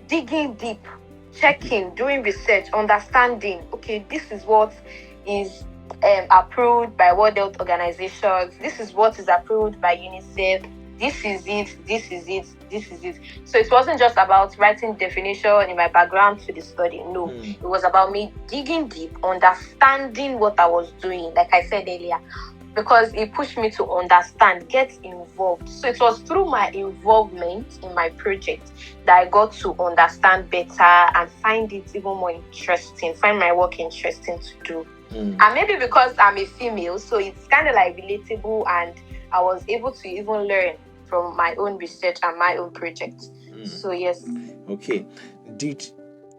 digging deep, checking, doing research, understanding. This is what is approved by World Health Organizations. This is what is approved by UNICEF. This is it. This is it. This is it. So it wasn't just about writing definition in my background to the study. No, it was about me digging deep, understanding what I was doing. Like I said earlier, because it pushed me to understand, get involved. So it was through my involvement in my project that I got to understand better and find it even more interesting, find my work interesting to do. And maybe because I'm a female, so it's kind of like relatable, and I was able to even learn from my own research and my own project. So yes. Okay. Did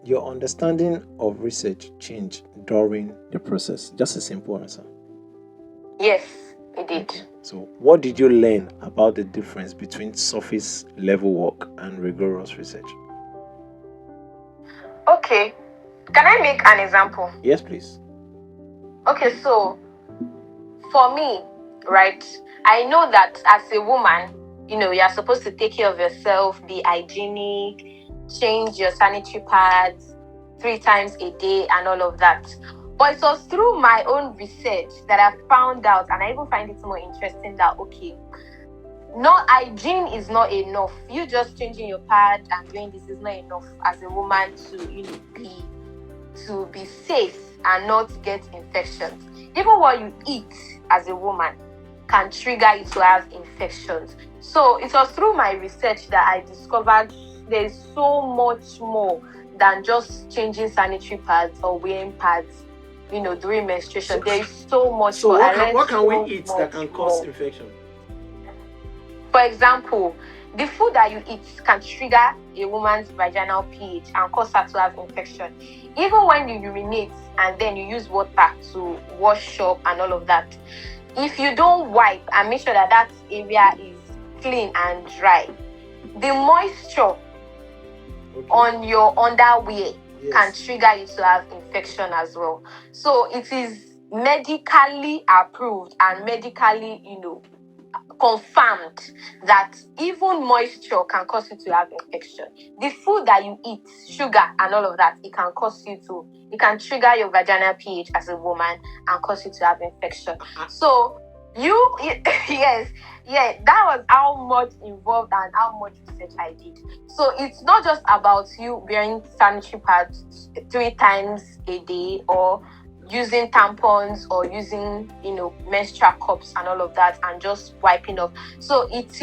your understanding of research change during the process? Just a simple answer. Yes, it did. So what did you learn about the difference between surface level work and rigorous research? Okay. Can I make an example? Yes, please. Okay, so for me, right, I know that as a woman, you're supposed to take care of yourself, be hygienic, change your sanitary pads 3 times a day and all of that. But it was through my own research that I found out, and I even find it more interesting that, hygiene is not enough. You just changing your pad and doing this is not enough as a woman to be safe and not get infections. Even what you eat as a woman can trigger you to have infections. So it was through my research that I discovered there's so much more than just changing sanitary pads or wearing pads, during menstruation. There is so much. So what can we eat that can cause infection? For example, the food that you eat can trigger a woman's vaginal pH and cause her to have infection. Even when you urinate and then you use water to wash up and all of that, if you don't wipe and make sure that area is clean and dry, the moisture on your underwear can trigger you to have infection as well. So it is medically approved and medically, confirmed that even moisture can cause you to have infection. The food that you eat, sugar and all of that, it can trigger your vaginal pH as a woman and cause you to have infection. So that was how much involved and how much research I did. So it's not just about you wearing sanitary pads 3 times a day or using tampons or using, menstrual cups and all of that and just wiping off. So it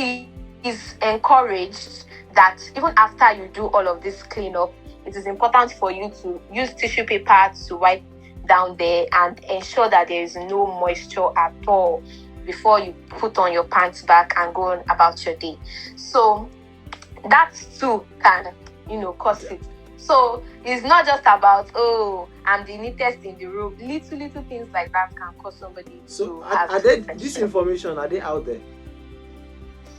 is encouraged that even after you do all of this cleanup, it is important for you to use tissue paper to wipe down there and ensure that there is no moisture at all before you put on your pants back and go on about your day. So that too can, cause it. So it's not just about, I'm the neatest in the room. Little things like that can cause somebody So to have are they, depression. this information, are they out there?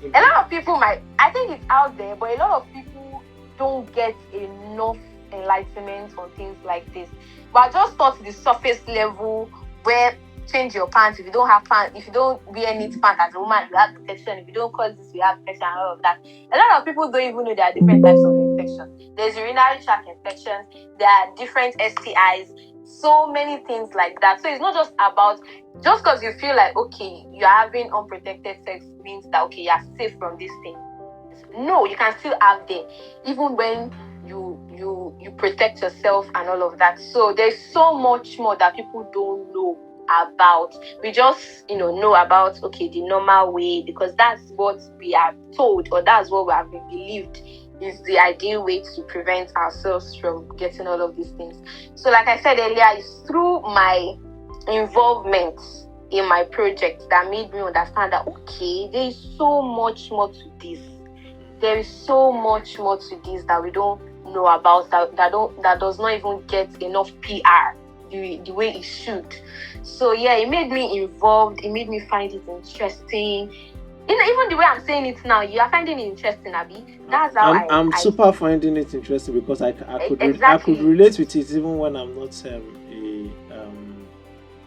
A lot of people I think it's out there, but a lot of people don't get enough enlightenment on things like this. But I just thought the surface level, where change your pants, if you don't have pants, if you don't wear neat pants as a woman, you have protection. If you don't cause this, you have protection, and all of that. A lot of people don't even know there are different types of infections. There's urinary tract infections, there are different STIs, so many things like that. So it's not just about, just because you feel like, okay, you're having unprotected sex means that, okay, you're safe from this thing. No, you can still have them, even when you protect yourself and all of that. So there's so much more that people don't know about. We just know about, okay, the normal way, because that's what we are told, or that's what we have been believed is the ideal way to prevent ourselves from getting all of these things. So like I said earlier, it's through my involvement in my project that made me understand that, okay, there is so much more to this. There is so much more to this that we don't know about, that does not even get enough PR the way it should. So yeah, it made me involved. It made me find it interesting. Even the way I'm saying it now, you are finding it interesting, Abby. That's how I'm super finding it interesting, because I could relate with it even when I'm not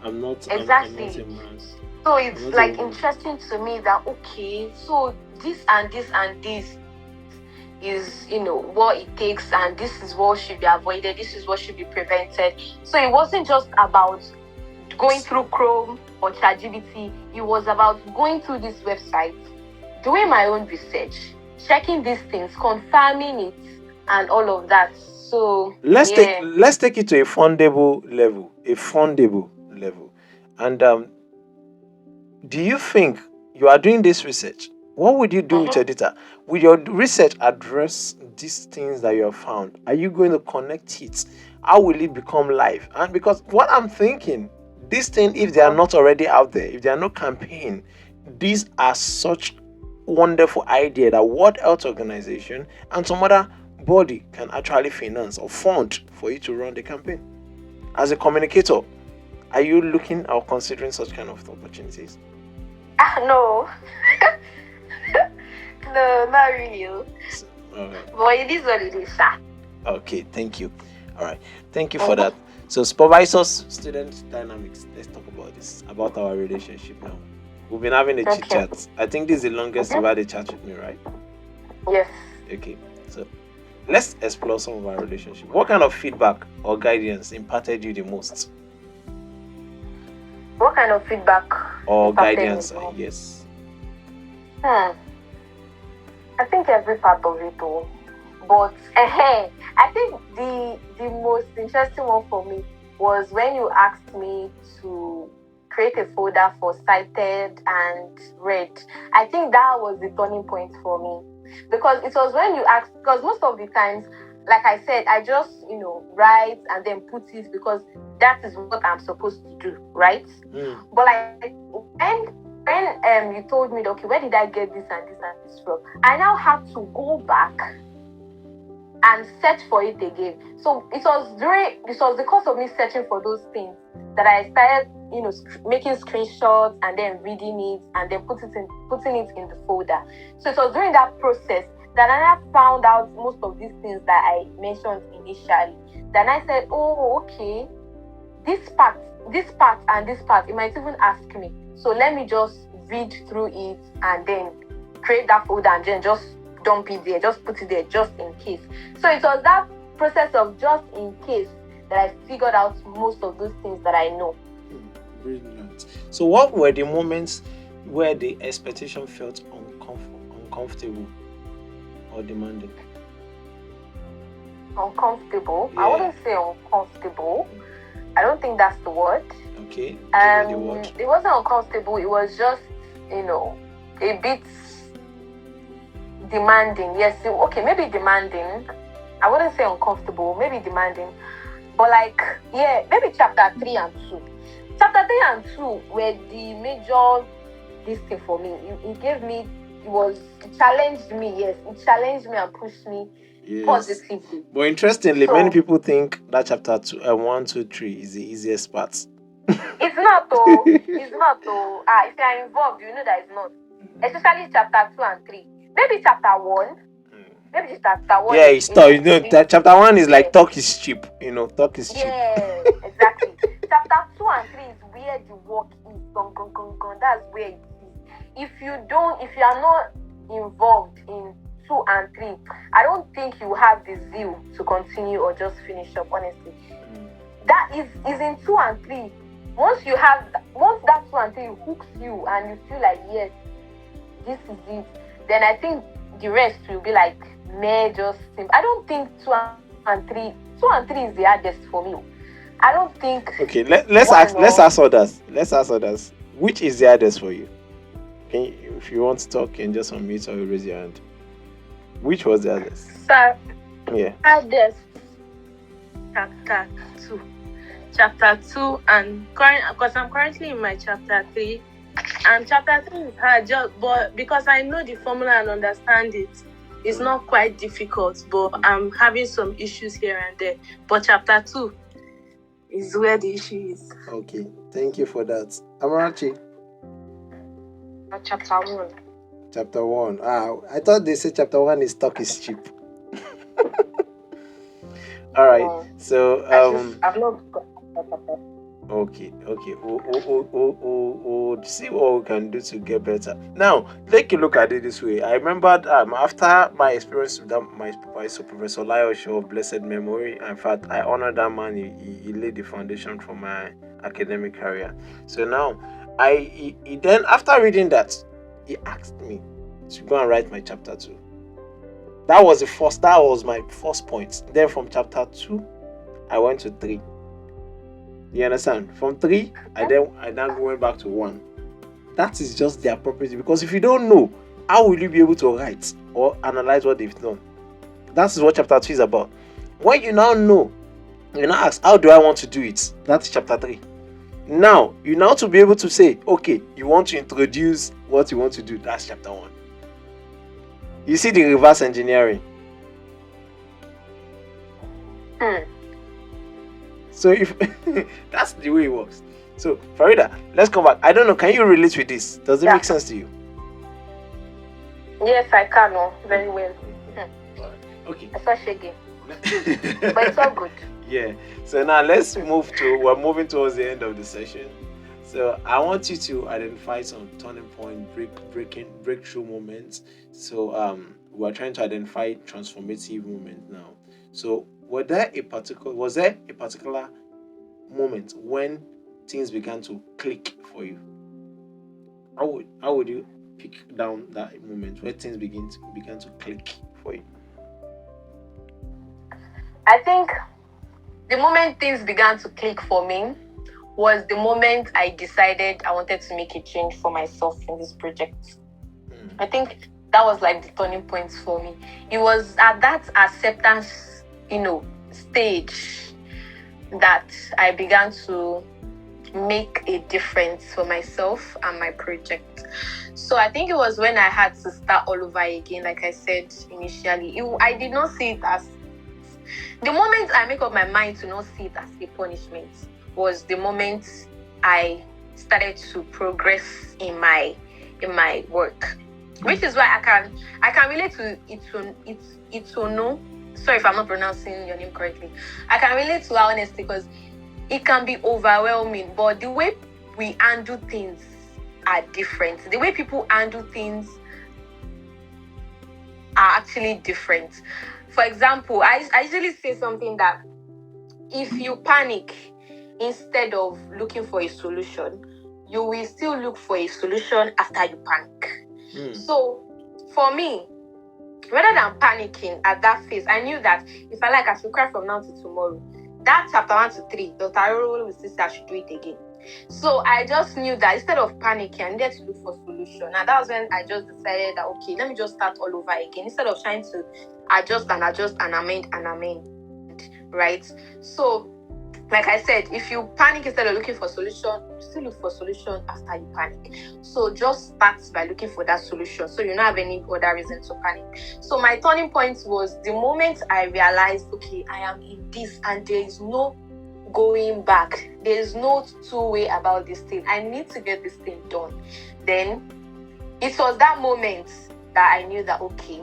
I'm not a man. So it's like interesting to me that, okay, so this and this and this is what it takes, and this is what should be avoided, this is what should be prevented. So it wasn't just about going through Chrome or ChatGPT. It was about going through this website, doing my own research, checking these things, confirming it, and all of that. So let's take it to a fundable level. And do you think you are doing this research? What would you do with your data? Will your research address these things that you have found? Are you going to connect it? How will it become live? And because what I'm thinking, these things, if they are not already out there, if they are not campaign, these are such wonderful idea that World Health Organization and some other body can actually finance or fund for you to run the campaign. As a communicator, are you looking or considering such kind of opportunities? No. No, not really. But it is what it is, sir. Okay, thank you. All right, thank you for that. So, supervisors, student dynamics. Let's talk about this, about our relationship now. We've been having a chit chat. I think this is the longest you've had a chat with me, right? Yes. Okay, so let's explore some of our relationship. What kind of feedback or guidance impacted you the most? What kind of feedback or guidance? Yes. I think every part of it, though. But I think the most interesting one for me was when you asked me to create a folder for cited and read. I think that was the turning point for me, because it was when you asked, because most of the times, like I said, I just write and then put it because that is what I'm supposed to do, right? But like when you told me, okay, where did I get this and this and this from? I now have to go back and search for it again. So it was because of me searching for those things that I started, making screenshots and then reading it and then putting it in the folder. So it was during that process that I found out most of these things that I mentioned initially. Then I said, oh, okay, this part, and this part, it might even ask me. So let me just read through it and then create that folder and then just dump it there, just put it there just in case. So it was that process of just in case that I figured out most of those things that I know. Brilliant. So what were the moments where the expectation felt uncomfortable or demanding? Uncomfortable? Yeah. I wouldn't say uncomfortable. I don't think that's the word. Okay. The word. It wasn't uncomfortable. It was just, a bit demanding. Yes. Okay. Maybe demanding. I wouldn't say uncomfortable. Maybe demanding. But maybe chapter 3 and 2. Chapter 3 and 2 were the major this thing for me. It gave me it challenged me. Yes, it challenged me and pushed me positively. But interestingly, many people think that chapter 1, 2, 3 is the easiest part. It's not though. It's not though. If you are involved, you know that it's not. Especially chapter 2 and 3. Maybe chapter 1. Maybe chapter 1. Yeah, it's tough. You know, chapter 1 is like talk is cheap. You know, talk is cheap. Yeah, exactly. Chapter 2 and 3 is where the work is. That's where it is. If you are not involved in 2 and 3, I don't think you have the zeal to continue or just finish up, honestly. That is in 2 and 3. Once that 2 and 3 hooks you and you feel like, yes, this is it, then I think the rest will be like just simple. I don't think 2 and 3 is the hardest for me. I don't think. Okay, let's ask others. Which is the hardest for you? If you want to talk, can just unmute or raise your hand. Which was the hardest? Sir. Yeah. Hardest. Chapter 2, and because I'm currently in my chapter 3, and chapter 3 is hard, but because I know the formula and understand it, it's not quite difficult, but I'm having some issues here and there. But chapter 2 is where the issue is. Okay, thank you for that. Amarachi? Chapter 1. Chapter 1. I thought they said chapter 1 is talk is cheap. All right. So I've not got okay. We'll see what we can do to get better. Now, take a look at it this way. I remembered after my experience with my Supervisor Olasunkanmi of blessed memory. In fact, I honor that man. He laid the foundation for my academic career. So now, he then, after reading that, he asked me to go and write my chapter 2. That was my first point. Then from chapter 2, I went to 3. You understand? From 3, I then went back to 1. That is just the appropriate, because if you don't know, how will you be able to write or analyze what they've done? That is what chapter 2 is about. When you now know, you now ask, how do I want to do it? That's chapter 3. Now, you now to be able to say, okay, you want to introduce what you want to do. That's chapter 1. You see the reverse engineering. So if that's the way it works. So Farida, let's come back. I don't know, can you relate with this? Does it make sense to you? Yes, I can. Very well. Okay. Especially but it's all good. Yeah. So now we're moving towards the end of the session. So I want you to identify some turning point, breakthrough moments. So we're trying to identify transformative moments now. So was there a particular moment when things began to click for you? How would you pick down that moment where things began to click for you? I think the moment things began to click for me was the moment I decided I wanted to make a change for myself in this project. I think that was like the turning point for me. It was at that acceptance, stage that I began to make a difference for myself and my project. So I think it was when I had to start all over again, like I said initially. I did not see it as... The moment I make up my mind to not see it as a punishment was the moment I started to progress in my work, which is why I can relate to Itono. Sorry if I'm not pronouncing your name correctly. I can relate to her honestly, because it can be overwhelming, but the way we handle things are different. The way people handle things are actually different. For example, I usually say something that if you panic instead of looking for a solution, you will still look for a solution after you panic. So for me, rather than panicking at that phase, I knew that if I should cry from now to tomorrow. That chapter 1 to 3, Dr. Arowolo will say I should do it again. So I just knew that instead of panicking, I needed to look for a solution. And that was when I just decided that, okay, let me just start all over again instead of trying to adjust and amend, right? So like I said, if you panic instead of looking for solution, you still look for solution after you panic. So just start by looking for that solution, so you don't have any other reason to panic. So my turning point was the moment I realized, okay, I am in this and there is no going back. There is no two-way about this thing. I need to get this thing done. Then it was that moment that I knew that, okay.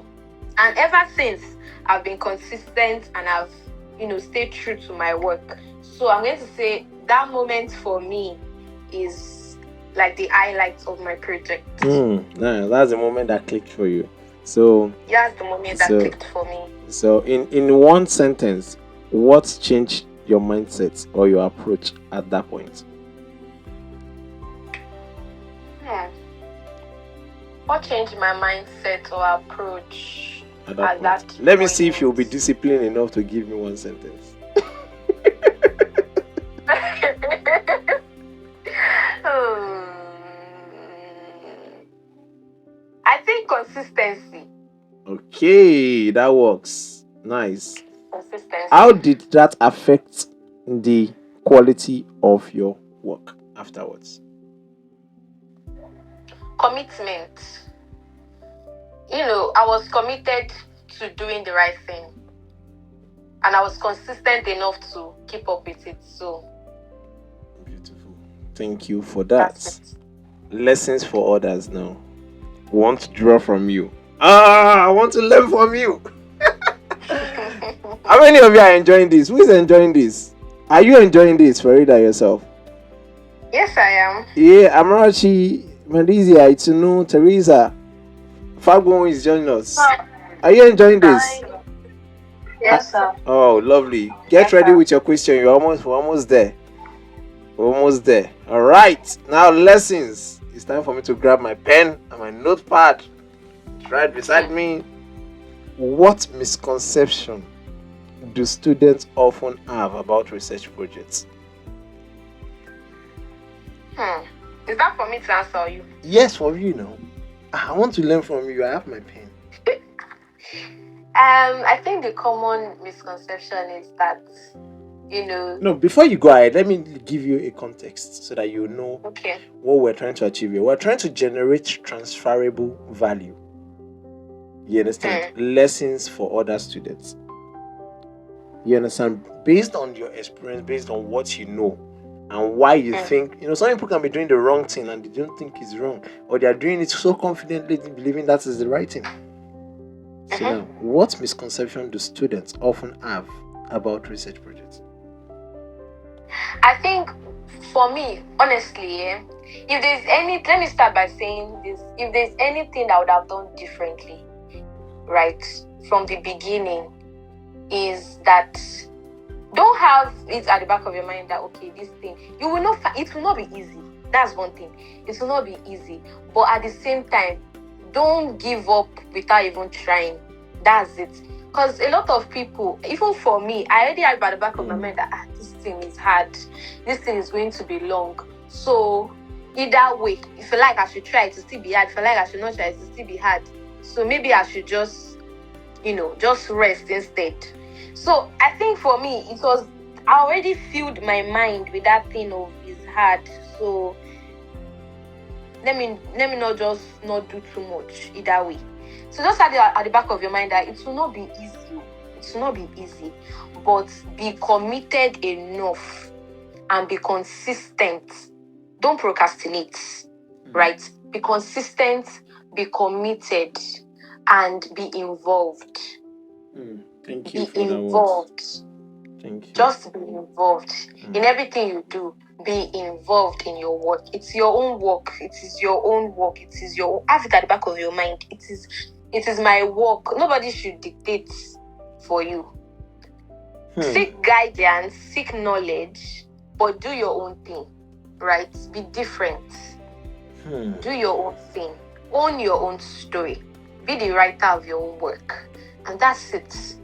And ever since, I've been consistent and I've, stayed true to my work. So I'm going to say that moment for me is like the highlights of my project. That's the moment that clicked for you. So yeah, that's the moment that clicked for me. So in one sentence, what changed your mindset or your approach at that point? What changed my mindset or approach at that point? Let me see if you'll be disciplined enough to give me one sentence. I think consistency. Okay, that works. Nice. Consistency. How did that affect the quality of your work afterwards? Commitment. I was committed to doing the right thing. And I was consistent enough to keep up with it. So beautiful. Thank you for that. Lessons for others now. Want to draw from you. I want to learn from you. How many of you are enjoying this? Who is enjoying this? Are you enjoying this, Farida, yourself? Yes, I am. Yeah, Amarachi, Madizia, Itunu, Teresa, Fagbon is joining us. Are you enjoying this? Yes, sir. Oh, lovely. Get ready with your question. We're almost there. We're almost there. All right. Now, lessons. It's time for me to grab my pen and my notepad. It's right beside me. What misconception do students often have about research projects? Is that for me to answer you? Yes, for you now. I want to learn from you. I have my pen. I think the common misconception is that, No, before you go ahead, let me give you a context so that you know okay, what we're trying to achieve here. We're trying to generate transferable value. You understand? Lessons for other students. You understand? Based on your experience, based on what you know, and why you think, some people can be doing the wrong thing and they don't think it's wrong, or they are doing it so confidently, believing that is the right thing. So now, what misconception do students often have about research projects? I think for me, honestly, if there's let me start by saying this: if there's anything I would have done differently, right from the beginning, is that don't have it at the back of your mind that, okay, this thing, it will not be easy. That's one thing. It will not be easy. But at the same time, don't give up without even trying. That's it. Because a lot of people, even for me, I already have at the back of my mind that this thing is hard. This thing is going to be long. So either way, if you like, I should try it to still be hard. If you like, I should not try it to still be hard. So maybe I should just rest instead. So I think for me, I already filled my mind with that thing of it's hard. So let me not do too much either way. So just at the back of your mind that it will not be easy. It will not be easy. But be committed enough and be consistent. Don't procrastinate. Right? Be consistent, be committed, and be involved. Thank you be involved. Thank you. Just be involved in everything you do. Be involved in your work. It's your own work. It is your own work. It is your own. Have it at the back of your mind. It is my work. Nobody should dictate for you. Seek guidance, seek knowledge, but do your own thing. Right? Be different. Do your own thing. Own your own story. Be the writer of your own work. And that's it.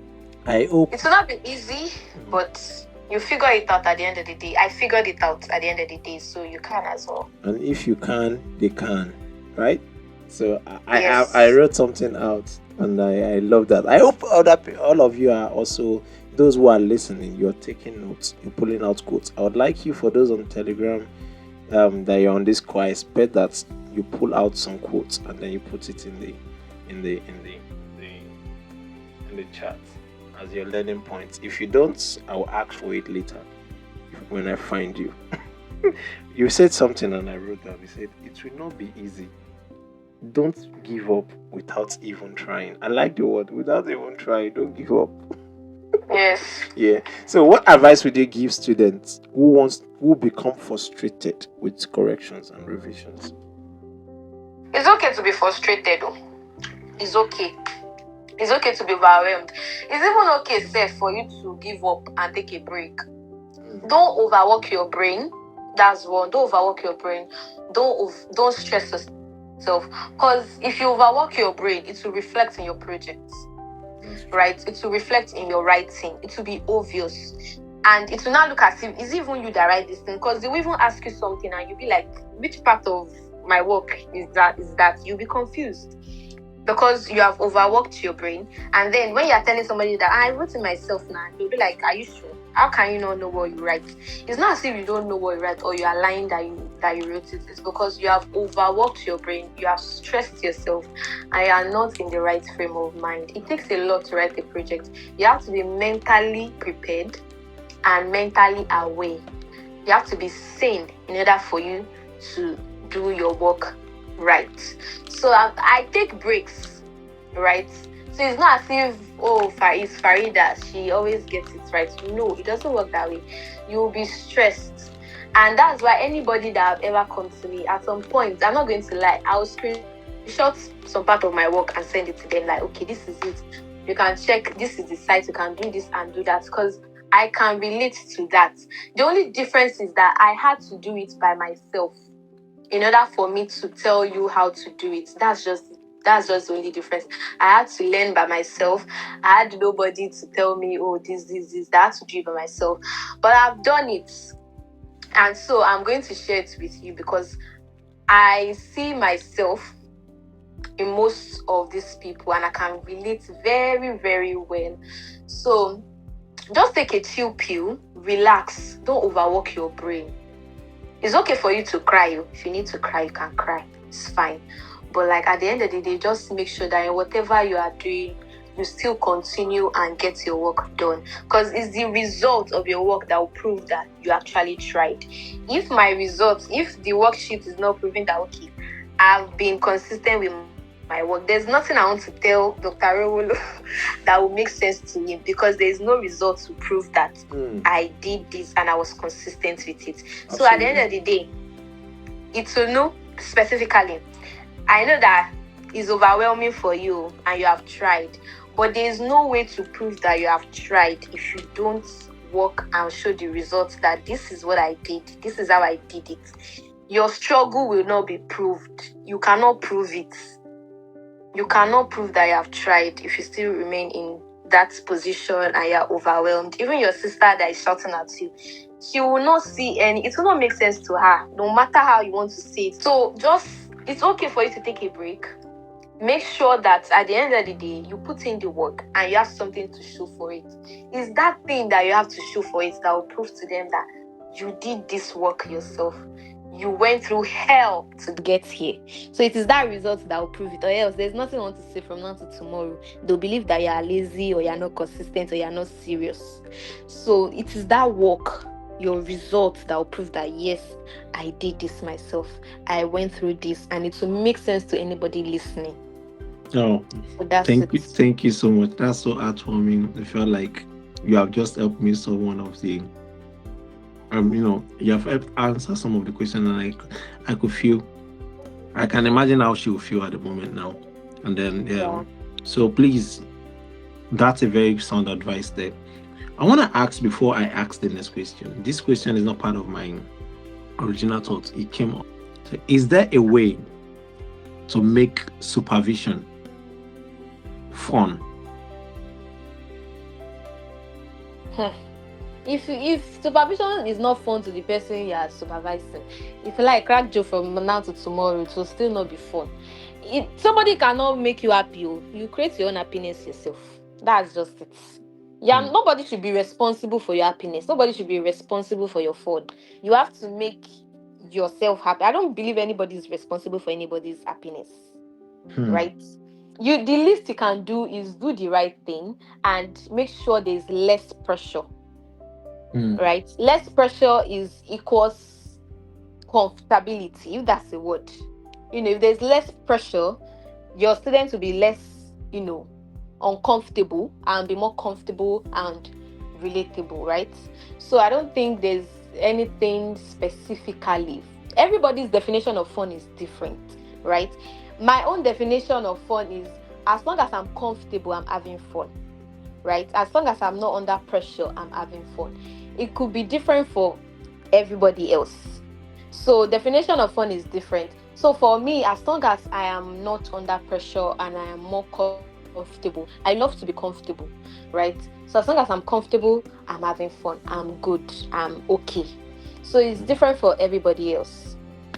I hope it will not be easy, but you figure it out at the end of the day. I figured it out at the end of the day, so you can as well. And if you can, they can, right? So I wrote something out, and I love that. I hope all of you are also those who are listening, you're taking notes, you're pulling out quotes. I would like you, for those on Telegram, that you're on this call, I expect that you pull out some quotes and then you put it in the chat as your learning points. If you don't, I will ask for it later when I find you. You said something and I wrote down. You said it will not be easy. Don't give up without even trying. I like the word without even trying. Don't give up. Yes. Yeah. So what advice would you give students who become frustrated with corrections and revisions? It's okay to be frustrated though. It's okay. It's okay to be overwhelmed. It's even okay, safe, for you to give up and take a break. Don't overwork your brain. That's one. Don't overwork your brain. Don't stress yourself. Because if you overwork your brain, it will reflect in your projects. Right? It will reflect in your writing. It will be obvious. And it will not look as if it's even you that write this thing. Because they will even ask you something and you'll be like, which part of my work is that? You'll be confused. Because you have overworked your brain. And then when you're telling somebody that I wrote it myself now, they'll be like, are you sure? How can you not know what you write? It's not as if you don't know what you write or you are lying that you wrote it. It's because you have overworked your brain, you have stressed yourself, and you are not in the right frame of mind. It takes a lot to write a project. You have to be mentally prepared and mentally aware. You have to be sane in order for you to do your work right. So I take breaks, right? So it's not as if, it's Farida, she always gets it right. No, it doesn't work that way. You'll be stressed. And that's why anybody that have ever come to me, at some point, I'm not going to lie, I'll screenshot some part of my work and send it to them like, okay, this is it. You can check, this is the site, you can do this and do that, because I can relate to that. The only difference is that I had to do it by myself in order for me to tell you how to do it. That's just the only difference. I had to learn by myself. I had nobody to tell me, this. I had to do it by myself. But I've done it. And so I'm going to share it with you because I see myself in most of these people and I can relate very, very well. So just take a chill pill, relax, don't overwork your brain. It's okay for you to cry. If you need to cry, you can cry. It's fine. But at the end of the day, just make sure that in whatever you are doing, you still continue and get your work done. Because it's the result of your work that will prove that you actually tried. If the worksheet is not proving that, okay, I've been consistent with my work, there's nothing I want to tell Dr. Arowolo that will make sense to him because there's no result to prove that I did this and I was consistent with it. Absolutely. So at the end of the day, it will know specifically. I know that it's overwhelming for you and you have tried, but there's no way to prove that you have tried if you don't work and show the results that this is what I did, this is how I did it. Your struggle will not be proved. You cannot prove it. You cannot prove that you have tried if you still remain in that position and you're overwhelmed. Even your sister that is shouting at you, she will not see it will not make sense to her, no matter how you want to say it. So it's okay for you to take a break. Make sure that at the end of the day, you put in the work and you have something to show for it. It's that thing that you have to show for it that will prove to them that you did this work yourself. You went through hell to get here. So it is that result that will prove it. Or else there's nothing I want to say from now to tomorrow. They'll believe that you are lazy or you're not consistent or you're not serious. So it is that work, your result, that will prove that yes, I did this myself. I went through this, and it will make sense to anybody listening. Oh, so thank you so much. That's so heartwarming. I feel like you have just helped me solve one of the you have helped answer some of the questions, and I could feel, I can imagine how she will feel at the moment now. And then so please, that's a very sound advice there. I want to ask, before I ask the next question, this question is not part of my original thoughts, it came up. So is there a way to make supervision fun? If supervision is not fun to the person you are supervising, if you like crack joke from now to tomorrow, it will still not be fun. Somebody cannot make you happy. You create your own happiness yourself. That's just it. Yeah, nobody should be responsible for your happiness. Nobody should be responsible for your fun. You have to make yourself happy. I don't believe anybody is responsible for anybody's happiness, Hmm. right? The least you can do is do the right thing and make sure there's less pressure, Hmm. right? Less pressure is equals comfortability, if that's the word. If there's less pressure, your students will be less, uncomfortable and be more comfortable and relatable, right? So I don't think there's anything specifically. Everybody's definition of fun is different, right? My own definition of fun is as long as I'm comfortable, I'm having fun, right? As long as I'm not under pressure, I'm having fun. It could be different for everybody else. So definition of fun is different. So for me, as long as I am not under pressure and I am more comfortable, I love to be comfortable, right? So as long as I'm comfortable, I'm having fun, I'm good, I'm okay. So it's different for everybody else.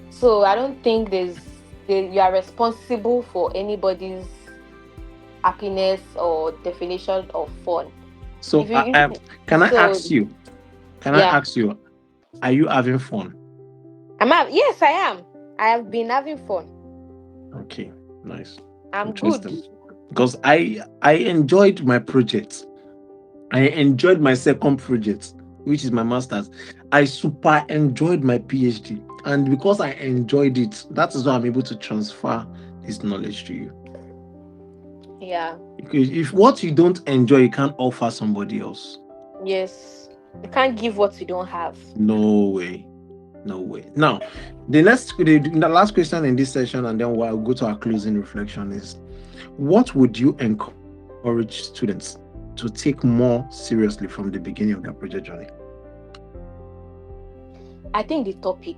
So I don't think you are responsible for anybody's happiness or definition of fun. So, If you can I so ask you? Can I yeah, ask you? Are you having fun? yes, I am. I have been having fun. Okay, nice, I'm good. interesting. Because I enjoyed my project. I enjoyed my second project, which is my master's. I super enjoyed my PhD, and because I enjoyed it, that is why I'm able to transfer this knowledge to you. Yeah. Because if what you don't enjoy, you can't offer somebody else. Yes. You can't give what you don't have. No way. No way. Now, the last question in this session, and then we'll go to our closing reflection is: what would you encourage students to take more seriously from the beginning of their project journey? I think the topic.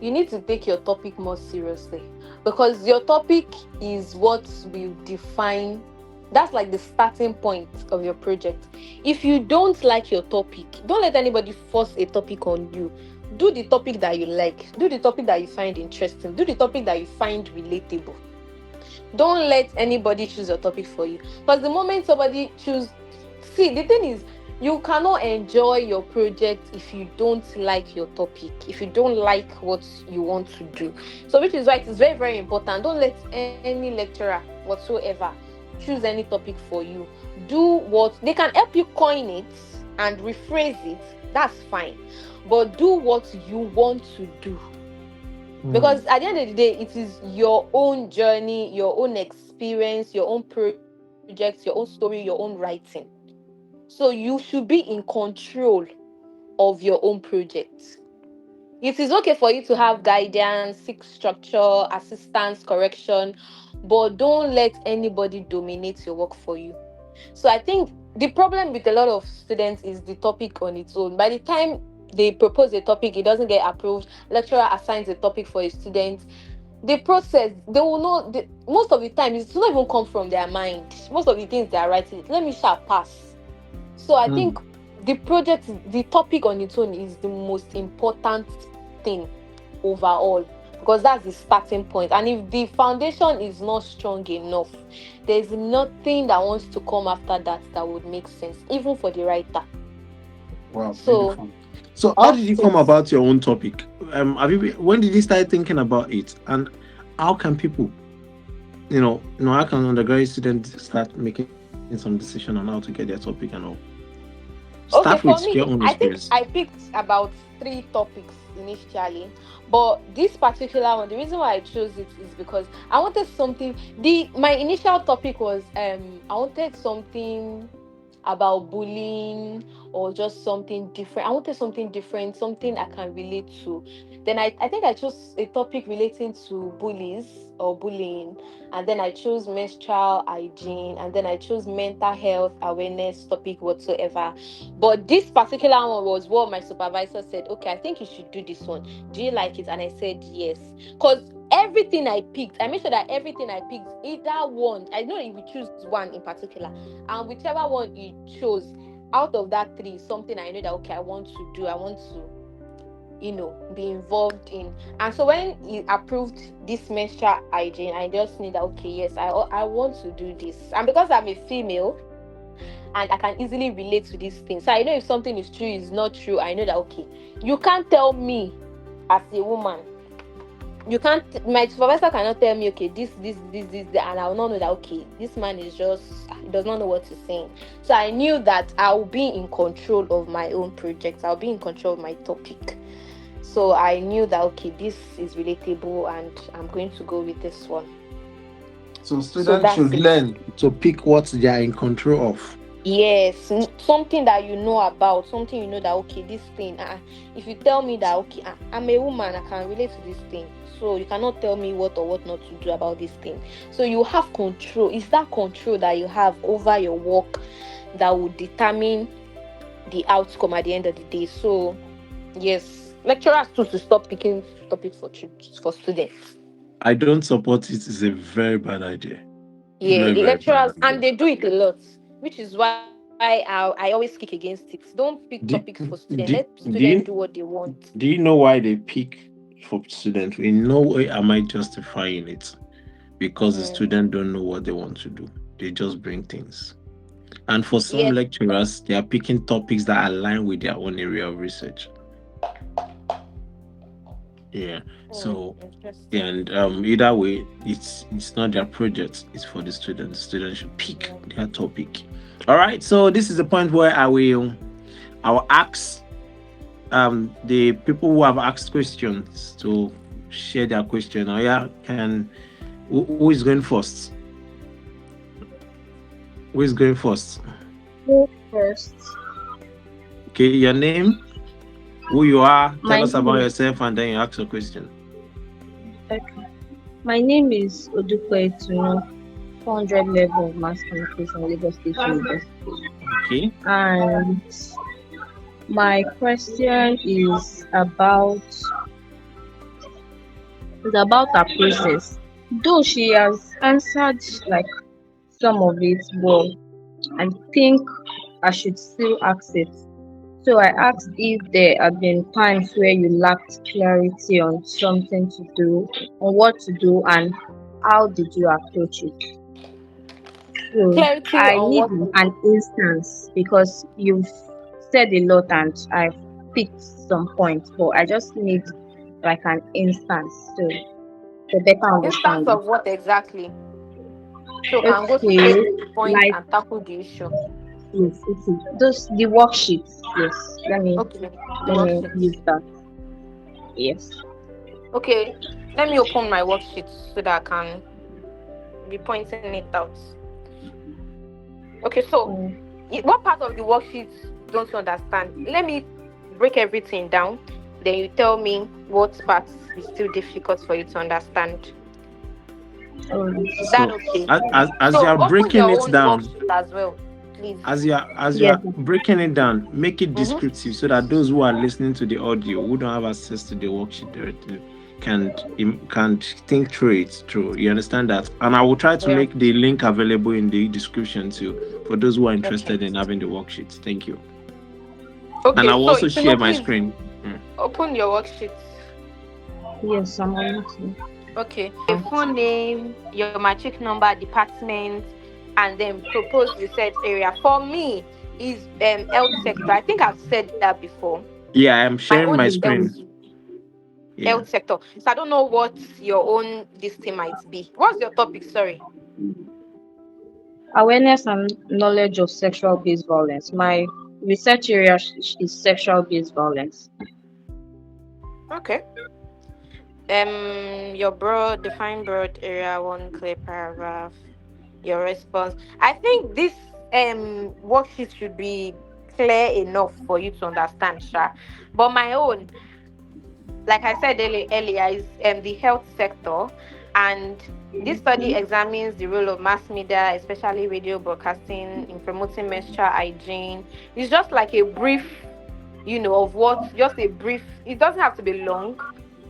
You need to take your topic more seriously because your topic is what will define. That's like the starting point of your project. If you don't like your topic, don't let anybody force a topic on you. Do the topic that you like. Do the topic that you find interesting. Do the topic that you find relatable. Don't let anybody choose your topic for you. Because the moment somebody see, the thing is, you cannot enjoy your project if you don't like your topic, if you don't like what you want to do. So, which is why it is very, very important. Don't let any lecturer whatsoever choose any topic for you. Do what they can help you coin it and rephrase it. That's fine. But do what you want to do. Because at the end of the day, it is your own journey, your own experience, your own project, your own story, your own writing. So you should be in control of your own project. It is okay for you to have guidance, seek structure, assistance, correction, but don't let anybody dominate your work for you. So I think the problem with a lot of students is the topic on its own. By the time they propose a topic, it doesn't get approved. Lecturer assigns a topic for a student. The process, they will know. Most of the time, it's not even come from their mind. Most of the things they are writing, let me shall pass. So I think the topic on its own is the most important thing overall because that's the starting point. And if the foundation is not strong enough, there's nothing that wants to come after that would make sense, even for the writer. Wow, So, beautiful. So, how did you come about your own topic? When did you start thinking about it, and how can people, how can undergraduate students start making some decision on how to get their topic and all? Start okay, with for your me, own I think experience. I picked about 3 topics initially, but this particular one, the reason why I chose it is because I wanted something. My initial topic was I wanted something about bullying or just something different. I wanted something different, something I can relate to. Then I think I chose a topic relating to bullies or bullying, and then I chose menstrual hygiene, and then I chose mental health awareness topic whatsoever. But this particular one was what my supervisor said, okay, I think you should do this one. Do you like it? And I said yes. Because everything I picked, I made sure that everything I picked, either one, I know if you choose one in particular, and whichever one you chose out of that 3, something I know that okay, I want to do, I want to be involved in. And so when he approved this menstrual hygiene, I just knew that okay, yes, I want to do this. And because I'm a female, and I can easily relate to this thing. So I know if something is true, is not true. I know that, okay, you can't tell me as a woman. You can't. My supervisor cannot tell me, okay, this, and I will not know that, okay, this man is just, he does not know what he's saying. So I knew that I'll be in control of my own project. I'll be in control of my topic. So I knew that, okay, this is relatable, and I'm going to go with this one. So students should learn to pick what they are in control of. Yes, something that you know about, something you know that, okay, this thing, if you tell me that, okay, I'm a woman, I can relate to this thing, so you cannot tell me what or what not to do about this thing. So you have control. It's that control that you have over your work that will determine the outcome at the end of the day. So yes, lecturers too to stop picking topics for students. I don't support it. It's a very bad idea. Yeah, Very, very lecturers, bad idea. and they do it a lot, which is why I always kick against it. Don't pick topics for students. Let students do what they want. Do you know why they pick for students? In no way am I justifying it, because the students don't know what they want to do. They just bring things. And for some lecturers, they are picking topics that align with their own area of research. Yeah. So, and either way, it's not their project. It's for the students. Students should pick their topic. All right. So this is the point where I will ask the people who have asked questions to share their question. Oh yeah, who is going first? Who is going first? Go first. Okay, your name, who you are, tell us about yourself, and then you ask your question. Okay. My name is Odukwe Tuno, 400 level of mass communication, Lagos State University. Okay. And my question is about our process. Though she has answered like some of it, but I think I should still ask it. So I asked if there have been times where you lacked clarity on something to do, on what to do, and how did you approach it? So Clarity I on need what an instance, because you've said a lot and I've picked some points, but I just need like an instance to better understand instance of it. what exactly? So can go straight to the point like and tackle the issue. yes, the worksheets. Yes, let me use that. Yes. Okay, let me open my worksheet so that I can be pointing it out. Okay, so what part of the worksheet don't you understand? Let me break everything down. Then you tell me what parts is still difficult for you to understand. Is that okay? As you are breaking it down as well, please. As you are breaking it down, make it descriptive so that those who are listening to the audio, who don't have access to the worksheet directly, can think through it. You understand that? And I will try to make the link available in the description too for those who are interested in having the worksheet. Thank you. Okay, and I will also share my screen. Open your worksheet. Yes, I'm on it. Okay. Your full name, your matric number, department, and then proposed research area. For me, is health sector. I think I've said that before. Yeah, I'm sharing my screen. Health sector. So I don't know what your own thing might be. What's your topic? Sorry. Awareness and knowledge of sexual-based violence. My research area is sexual-based violence. Okay. Your define broad area, one clear paragraph. Your response. I think this worksheet should be clear enough for you to understand, Sha. But my own, like I said earlier, is the health sector, and this study examines the role of mass media, especially radio broadcasting, in promoting menstrual hygiene. It's just like a brief, of what, just a brief. It doesn't have to be long.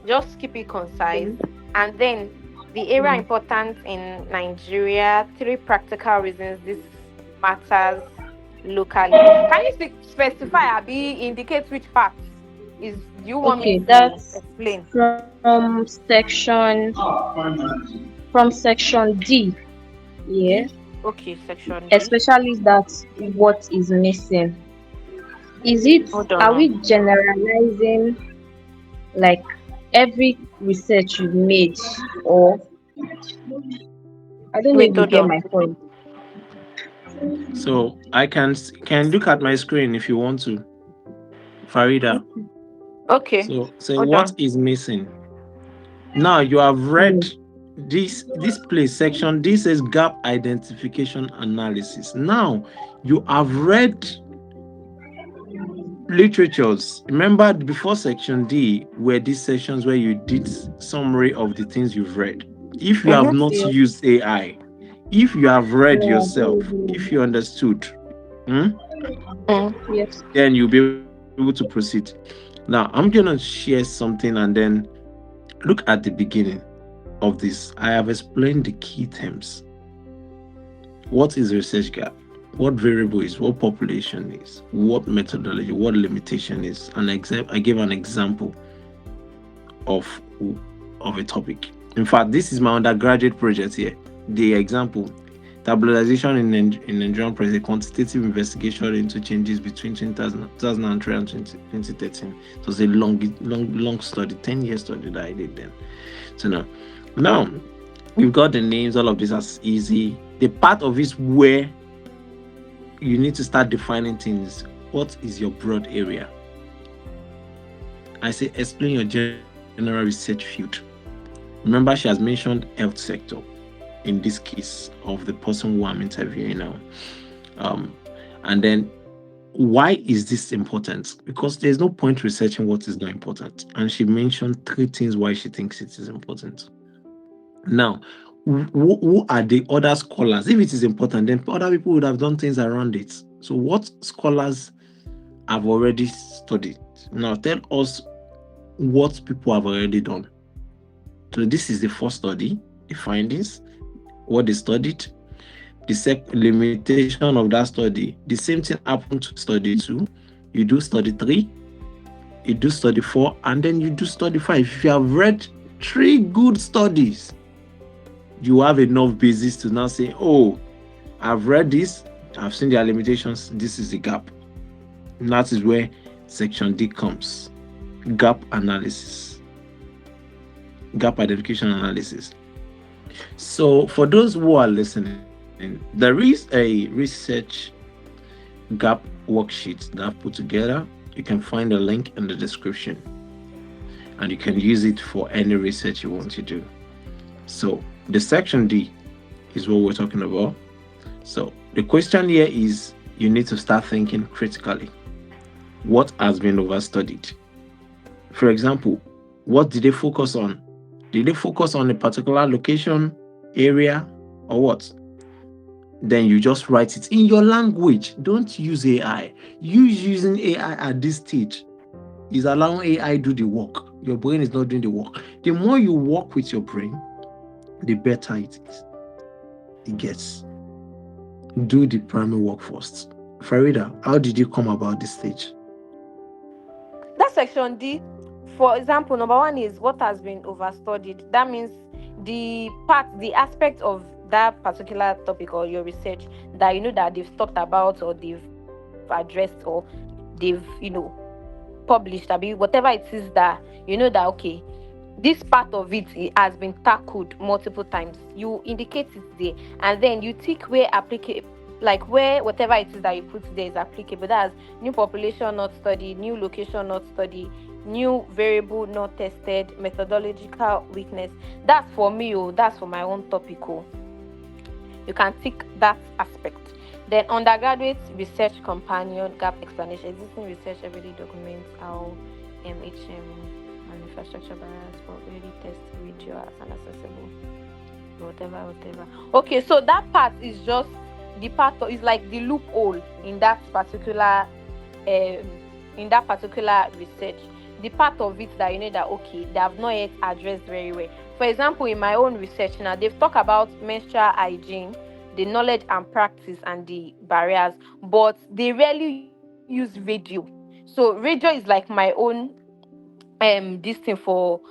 Just keep it concise. And then the area importance in Nigeria, 3 practical reasons this matters locally. Can you specify, Abi, indicate which part is you want me to explain? From section D. Yeah. Okay, section D. especially that what is missing. Is it, Hold on are now. we generalizing like every research you've made, or I don't know if Wait, you hold get on. my point. So I can look at my screen if you want to, Farida. Okay, So say hold what on. is missing. Now you have read Mm. this place section. This is gap identification analysis. Now you have read literatures. Remember before section D were these sections where you did summary of the things you've read. If you have Mm-hmm. not Yeah. used AI, if you have read No, I don't yourself, if really. you understood, hmm, Mm. Yes. then you'll be able to proceed. Now I'm gonna share something and then look at the beginning of this. I have explained the key terms. What is research gap? What variable is? What population is? What methodology? What limitation is? I gave an example of a topic. In fact, this is my undergraduate project here. The example: tabularization in Nigerian press, a quantitative investigation into changes between 2003 and 2013. It was a long study, 10-year study that I did then. So now we've got the names. All of this is easy. The part of it where you need to start defining things. What is your broad area? I say explain your general research field. Remember, she has mentioned health sector in this case of the person who I'm interviewing now. Um, and then why is this important? Because there's no point researching what is not important. And she mentioned three things why she thinks it is important. Now, who are the other scholars? If it is important, then other people would have done things around it. So, what scholars have already studied? Now, tell us what people have already done. So, this is the first study, the findings, what they studied, the limitation of that study. The same thing happened to study 2. You do study 3, you do study 4, and then you do study 5. If you have read 3 good studies, you have enough basis to now say, oh, I've read this, I've seen their limitations, this is the gap. And that is where section D comes. Gap analysis, gap identification analysis. So for those who are listening, there is a research gap worksheet that I've put together. You can find a link in the description and you can use it for any research you want to do. So the section D is what we're talking about. So the question here is you need to start thinking critically. What has been overstudied? For example, what did they focus on? Did they focus on a particular location, area, or what? Then you just write it in your language. Don't use AI. Using AI at this stage is allowing AI do the work. Your brain is not doing the work. The more you work with your brain, the better it is. It gets. Do the primary work first. Farida, how did you come about this stage? That section D, for example, number one is what has been overstudied. That means the aspect of that particular topic or your research that you know that they've talked about or they've addressed or they've published. I mean, whatever it is that you know that okay, this part of it has been tackled multiple times. You indicate it there, and then you tick where applicable, like where whatever it is that you put there is applicable. That's new population not studied, new location not studied, new variable not tested, methodological weakness. That's for me. Oh, that's for my own topic. Oh, you can tick that aspect. Then undergraduate research companion gap explanation. Existing research everyday documents how MHM and infrastructure barriers for already test video as an accessible. Whatever. Okay, so that part is just the part of, is like the loophole in that particular research. The part of it that you know that okay, they have not yet addressed very well. For example, in my own research now, they've talked about menstrual hygiene, the knowledge and practice and the barriers, but they rarely use radio. So radio is like my own this thing for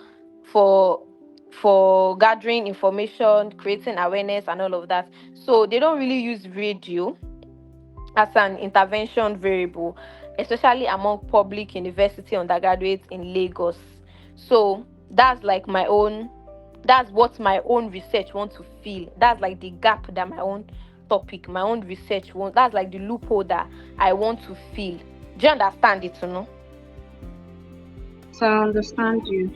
for gathering information, creating awareness, and all of that. So they don't really use radio as an intervention variable, especially among public university undergraduates in Lagos. So that's like my own, that's what my own research want to fill. That's like the gap that my own topic, my own research wants. That's like the loophole that I want to fill. Do you understand it, no? So I understand you.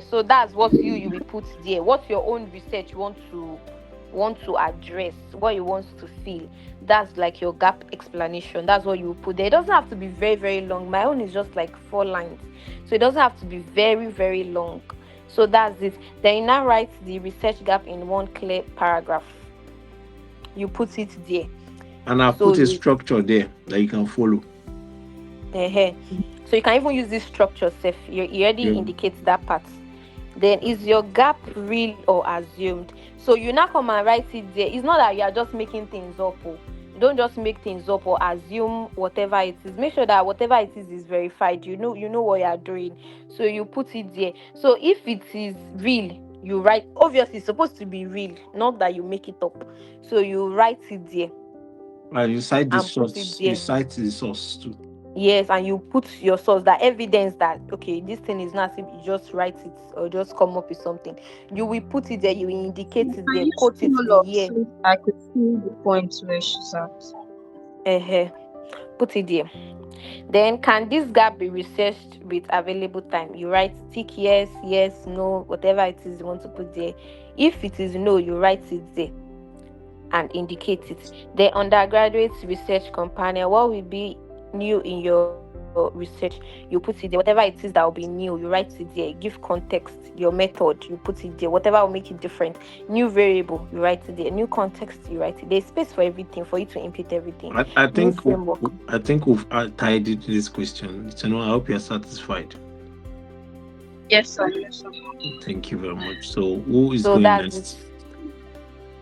So that's what you will put there. What's your own research want to address, what you want to feel. That's like your gap explanation. That's what you put there. It doesn't have to be very, very long. My own is just like 4 lines. So it doesn't have to be very, very long. So that's it. Then you now write the research gap in one clear paragraph. You put it there. And I'll put a structure there that you can follow. So you can even use this structure, Seth. You already indicate that part. Then is your gap real or assumed? So you now come and write it there. It's not that you are just making things up. You don't just make things up or assume whatever it is. Make sure that whatever it is verified. You know what you are doing. So you put it there. So if it is real, you write. Obviously, it's supposed to be real, not that you make it up. So you write it there. You cite the source. You cite the source too. Yes, and you put your source, that evidence that okay, this thing is not, you just write it or just come up with something. You will put it there, you will indicate it there, quote it there. I could see the point where she's at. Put it there. Then can this gap be researched with available time? You write tick yes, no, whatever it is you want to put there. If it is no, you write it there and indicate it. The undergraduate research companion, what will be new in your research? You put it there. Whatever it is that will be new, you write it there. Give context, your method, you put it there. Whatever will make it different. New variable, you write it there. New context, you write it. There's space for everything, for you to input everything. I think we've tied this question. I hope you're satisfied. Yes, sir. Thank you very much. So who is going next?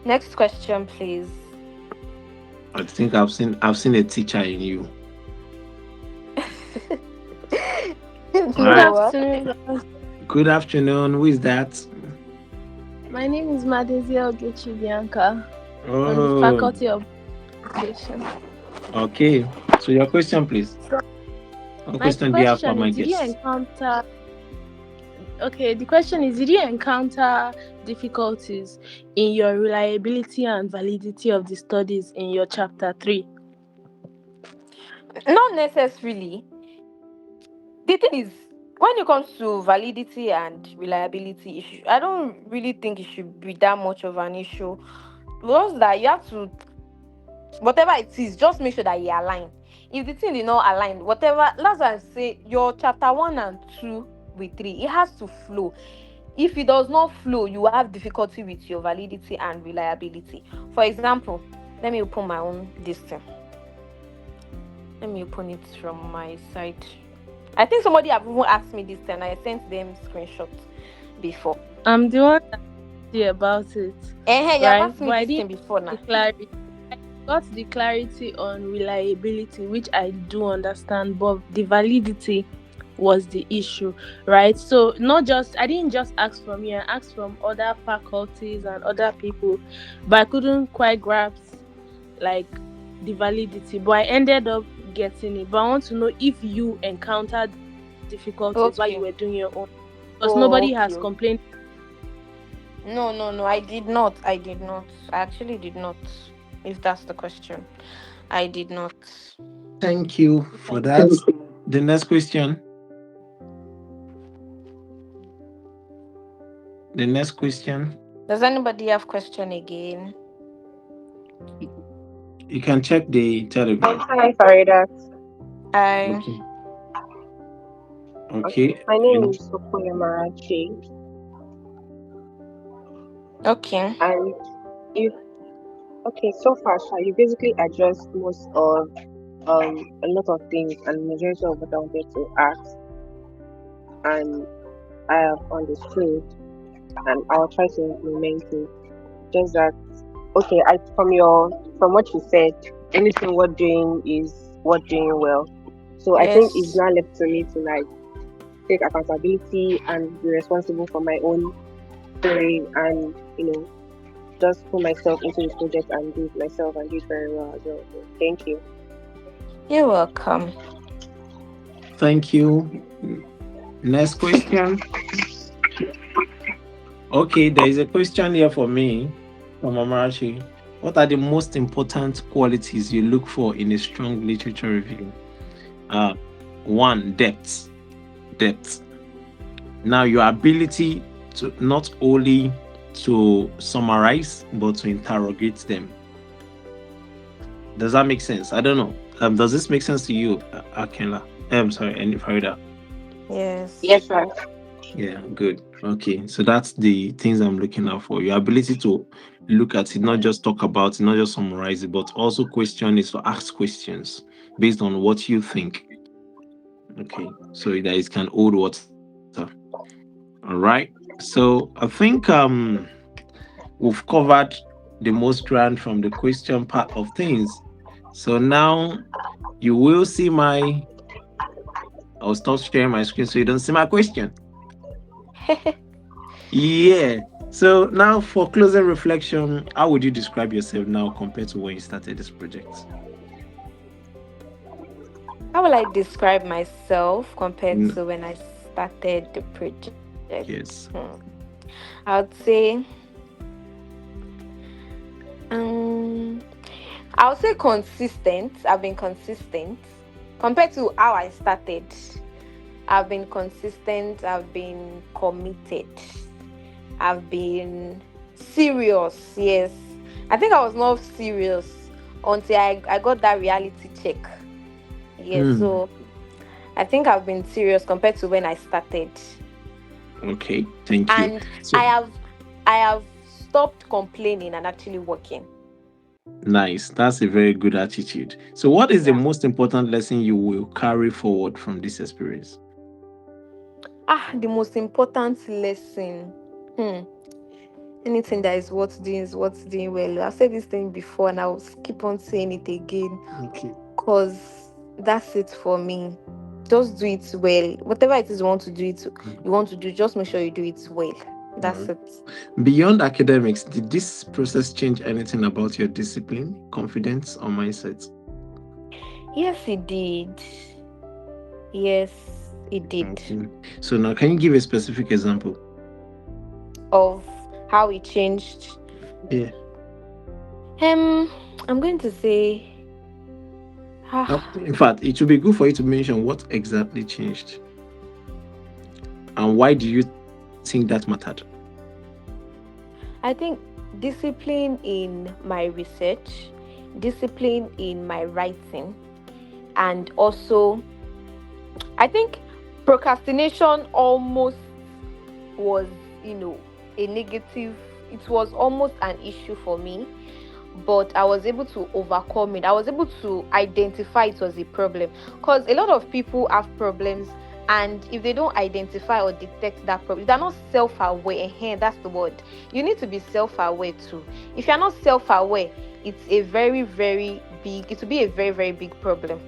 Next question, please. I think I've seen a teacher in you. Good afternoon. Good afternoon. Who is that? My name is Madezia Ogechi Bianca from the Faculty of Education. Okay. So your question, please. What question do you have for my guest? The question is, did you encounter difficulties in your reliability and validity of the studies in your chapter 3? Not necessarily. The thing is, when it comes to validity and reliability issue, I don't really think it should be that much of an issue. Because that you have to, whatever it is, just make sure that you align. If the thing is not aligned, whatever, that's why I say your chapter 1 and 2 with 3, it has to flow. If it does not flow, you will have difficulty with your validity and reliability. For example, let me open my own thing. Let me open it from my side. I think somebody have even asked me this and I sent them screenshots before. I'm the one that asked about it. You have asked me this thing before now. I got the clarity on reliability, which I do understand, but the validity was the issue, right? So I didn't just ask from you, I asked from other faculties and other people, but I couldn't quite grasp like the validity, but I ended up getting it. But I want to know if you encountered difficulties while you were doing your own, because nobody has complained. No, I did not. I actually did not. If that's the question, I did not. Thank you for that. The next question. Does anybody have question again? You can check the Telegram. Hi, Faridat. Hi. Okay. My name is Sokoya Marachi. Okay. And so far, you basically addressed most of a lot of things and majority of what I wanted to ask. And I have understood, and I'll try to implement it. Just that, from what you said, anything worth doing is worth doing well. So I think it's now left to me to take accountability and be responsible for my own pray and just put myself into the project and do it myself and do it very well as well. So thank you. You're welcome. Thank you. Next question. Okay, there is a question here for me from Amarachi. What are the most important qualities you look for in a strong literature review? One, depth. Depth. Now, your ability to not only to summarize, but to interrogate them. Does that make sense? I don't know. Does this make sense to you, Akenla? I'm sorry, and Farida. Yes. Yes, sir. Yeah, good. Okay, so that's the things I'm looking out for. Your ability to look at it, not just talk about it, not just summarize it, but also question it, to ask questions based on what you think. Okay, so that it can hold water. All right. So I think we've covered the most ground from the question part of things. So now you will see I'll stop sharing my screen so you don't see my question. Yeah. So now for closing reflection, how would you describe yourself now compared to when you started this project? How will I describe myself compared Mm, to when I started the project? yes. I would say, um, I would say consistent. I've been consistent compared to how I started. I've been consistent. I've been committed. I've been serious. Yes, I think I was not serious until I got that reality check. Yes, Mm, so I think I've been serious compared to when I started. okay. Thank you. And So I have I have stopped complaining and actually working. nice. That's a very good attitude. So what is the Yeah. most important lesson you will carry forward from this experience? The most important lesson. Hmm. Anything that is worth doing well. I've said this thing before and I'll keep on saying it again. Okay. Cause that's it for me. Just do it well. Whatever it is you want to do, just make sure you do it well. That's Mm. it. Beyond academics, did this process change anything about your discipline, confidence, or mindset? Yes, it did. Yes, it did. Okay. So now, can you give a specific example? Of how it changed. Yeah. I'm going to say, In fact, it would be good for you to mention what exactly changed and why do you think that mattered? I think discipline in my research, discipline in my writing, and also I think procrastination almost was, a negative. It was almost an issue for me, but I was able to overcome it. I was able to identify it was a problem because a lot of people have problems, and if they don't identify or detect that problem, they're not self-aware. That's the word. You need to be self-aware too. If you're not self-aware, it's a very, very big. It will be a very, very big problem,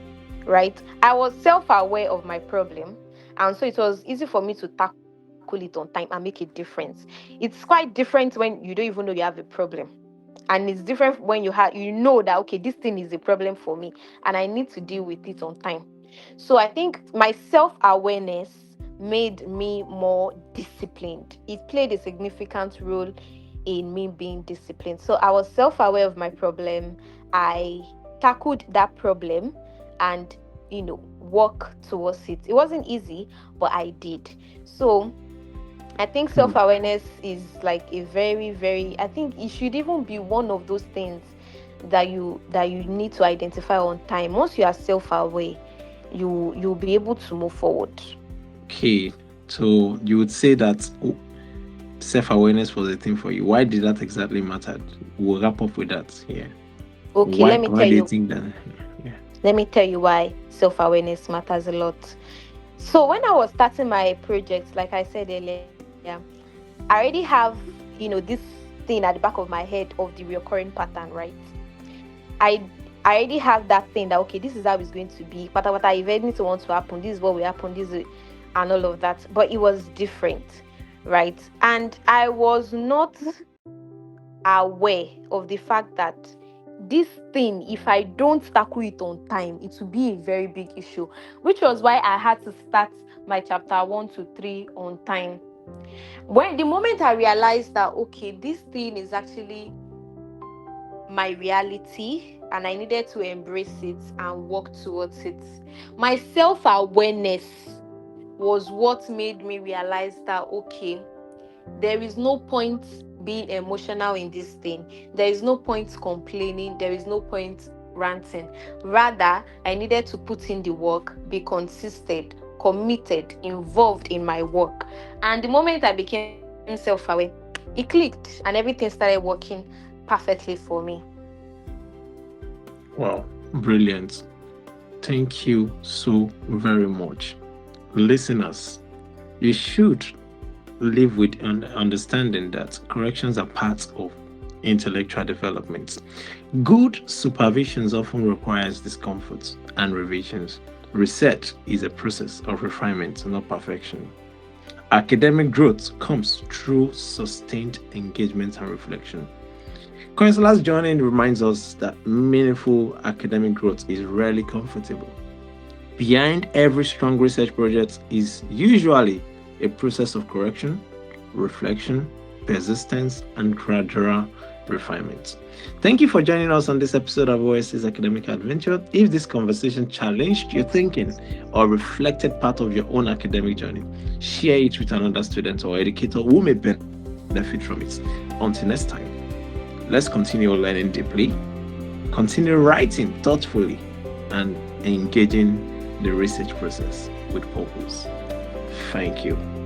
right? I was self-aware of my problem, and so it was easy for me to tackle it on time and make a difference. It's quite different when you don't even know you have a problem, and it's different when you know that, okay, this thing is a problem for me and I need to deal with it on time. So I think my self-awareness made me more disciplined. It played a significant role in me being disciplined. So I was self-aware of my problem. I tackled that problem and work towards it. It wasn't easy, but I did. So I think Hmm. self-awareness is like a very, very, I think it should even be one of those things that you need to identify on time. Once you are self-aware, you'll be able to move forward. Okay. So you would say that self-awareness was a thing for you. Why did that exactly matter? We'll wrap up with that. Yeah. Okay, Why do you think that? Yeah. let me tell you why self-awareness matters a lot. So when I was starting my project, like I said earlier, I already have, this thing at the back of my head of the recurring pattern, right? I I already have that thing that, okay, this is how it's going to be. But if anything wants to happen, this is what will happen, and all of that. But it was different, right? And I was not aware of the fact that this thing, if I don't tackle it on time, it will be a very big issue, which was why I had to start my chapter 1 to 3 on time. When the moment I realized that, okay, this thing is actually my reality and I needed to embrace it and work towards it, my self-awareness was what made me realize that, okay, there is no point being emotional in this thing. There is no point complaining. There is no point ranting. Rather, I needed to put in the work, be consistent, committed, involved in my work. And the moment I became self-aware, it clicked and everything started working perfectly for me. Wow, brilliant. Thank you so very much. Listeners, you should live with an understanding that corrections are part of intellectual development. Good supervisions often requires discomfort and revisions. Research is a process of refinement, not perfection. Academic growth comes through sustained engagement and reflection. Kanyinsola's journey reminds us that meaningful academic growth is rarely comfortable. Behind every strong research project is usually a process of correction, reflection, persistence, and gradual refinement. Thank you for joining us on this episode of OASIS Academic Adventure. If this conversation challenged your thinking or reflected part of your own academic journey, share it with another student or educator who may benefit from it. Until next time, let's continue learning deeply, continue writing thoughtfully, and engaging the research process with purpose. Thank you.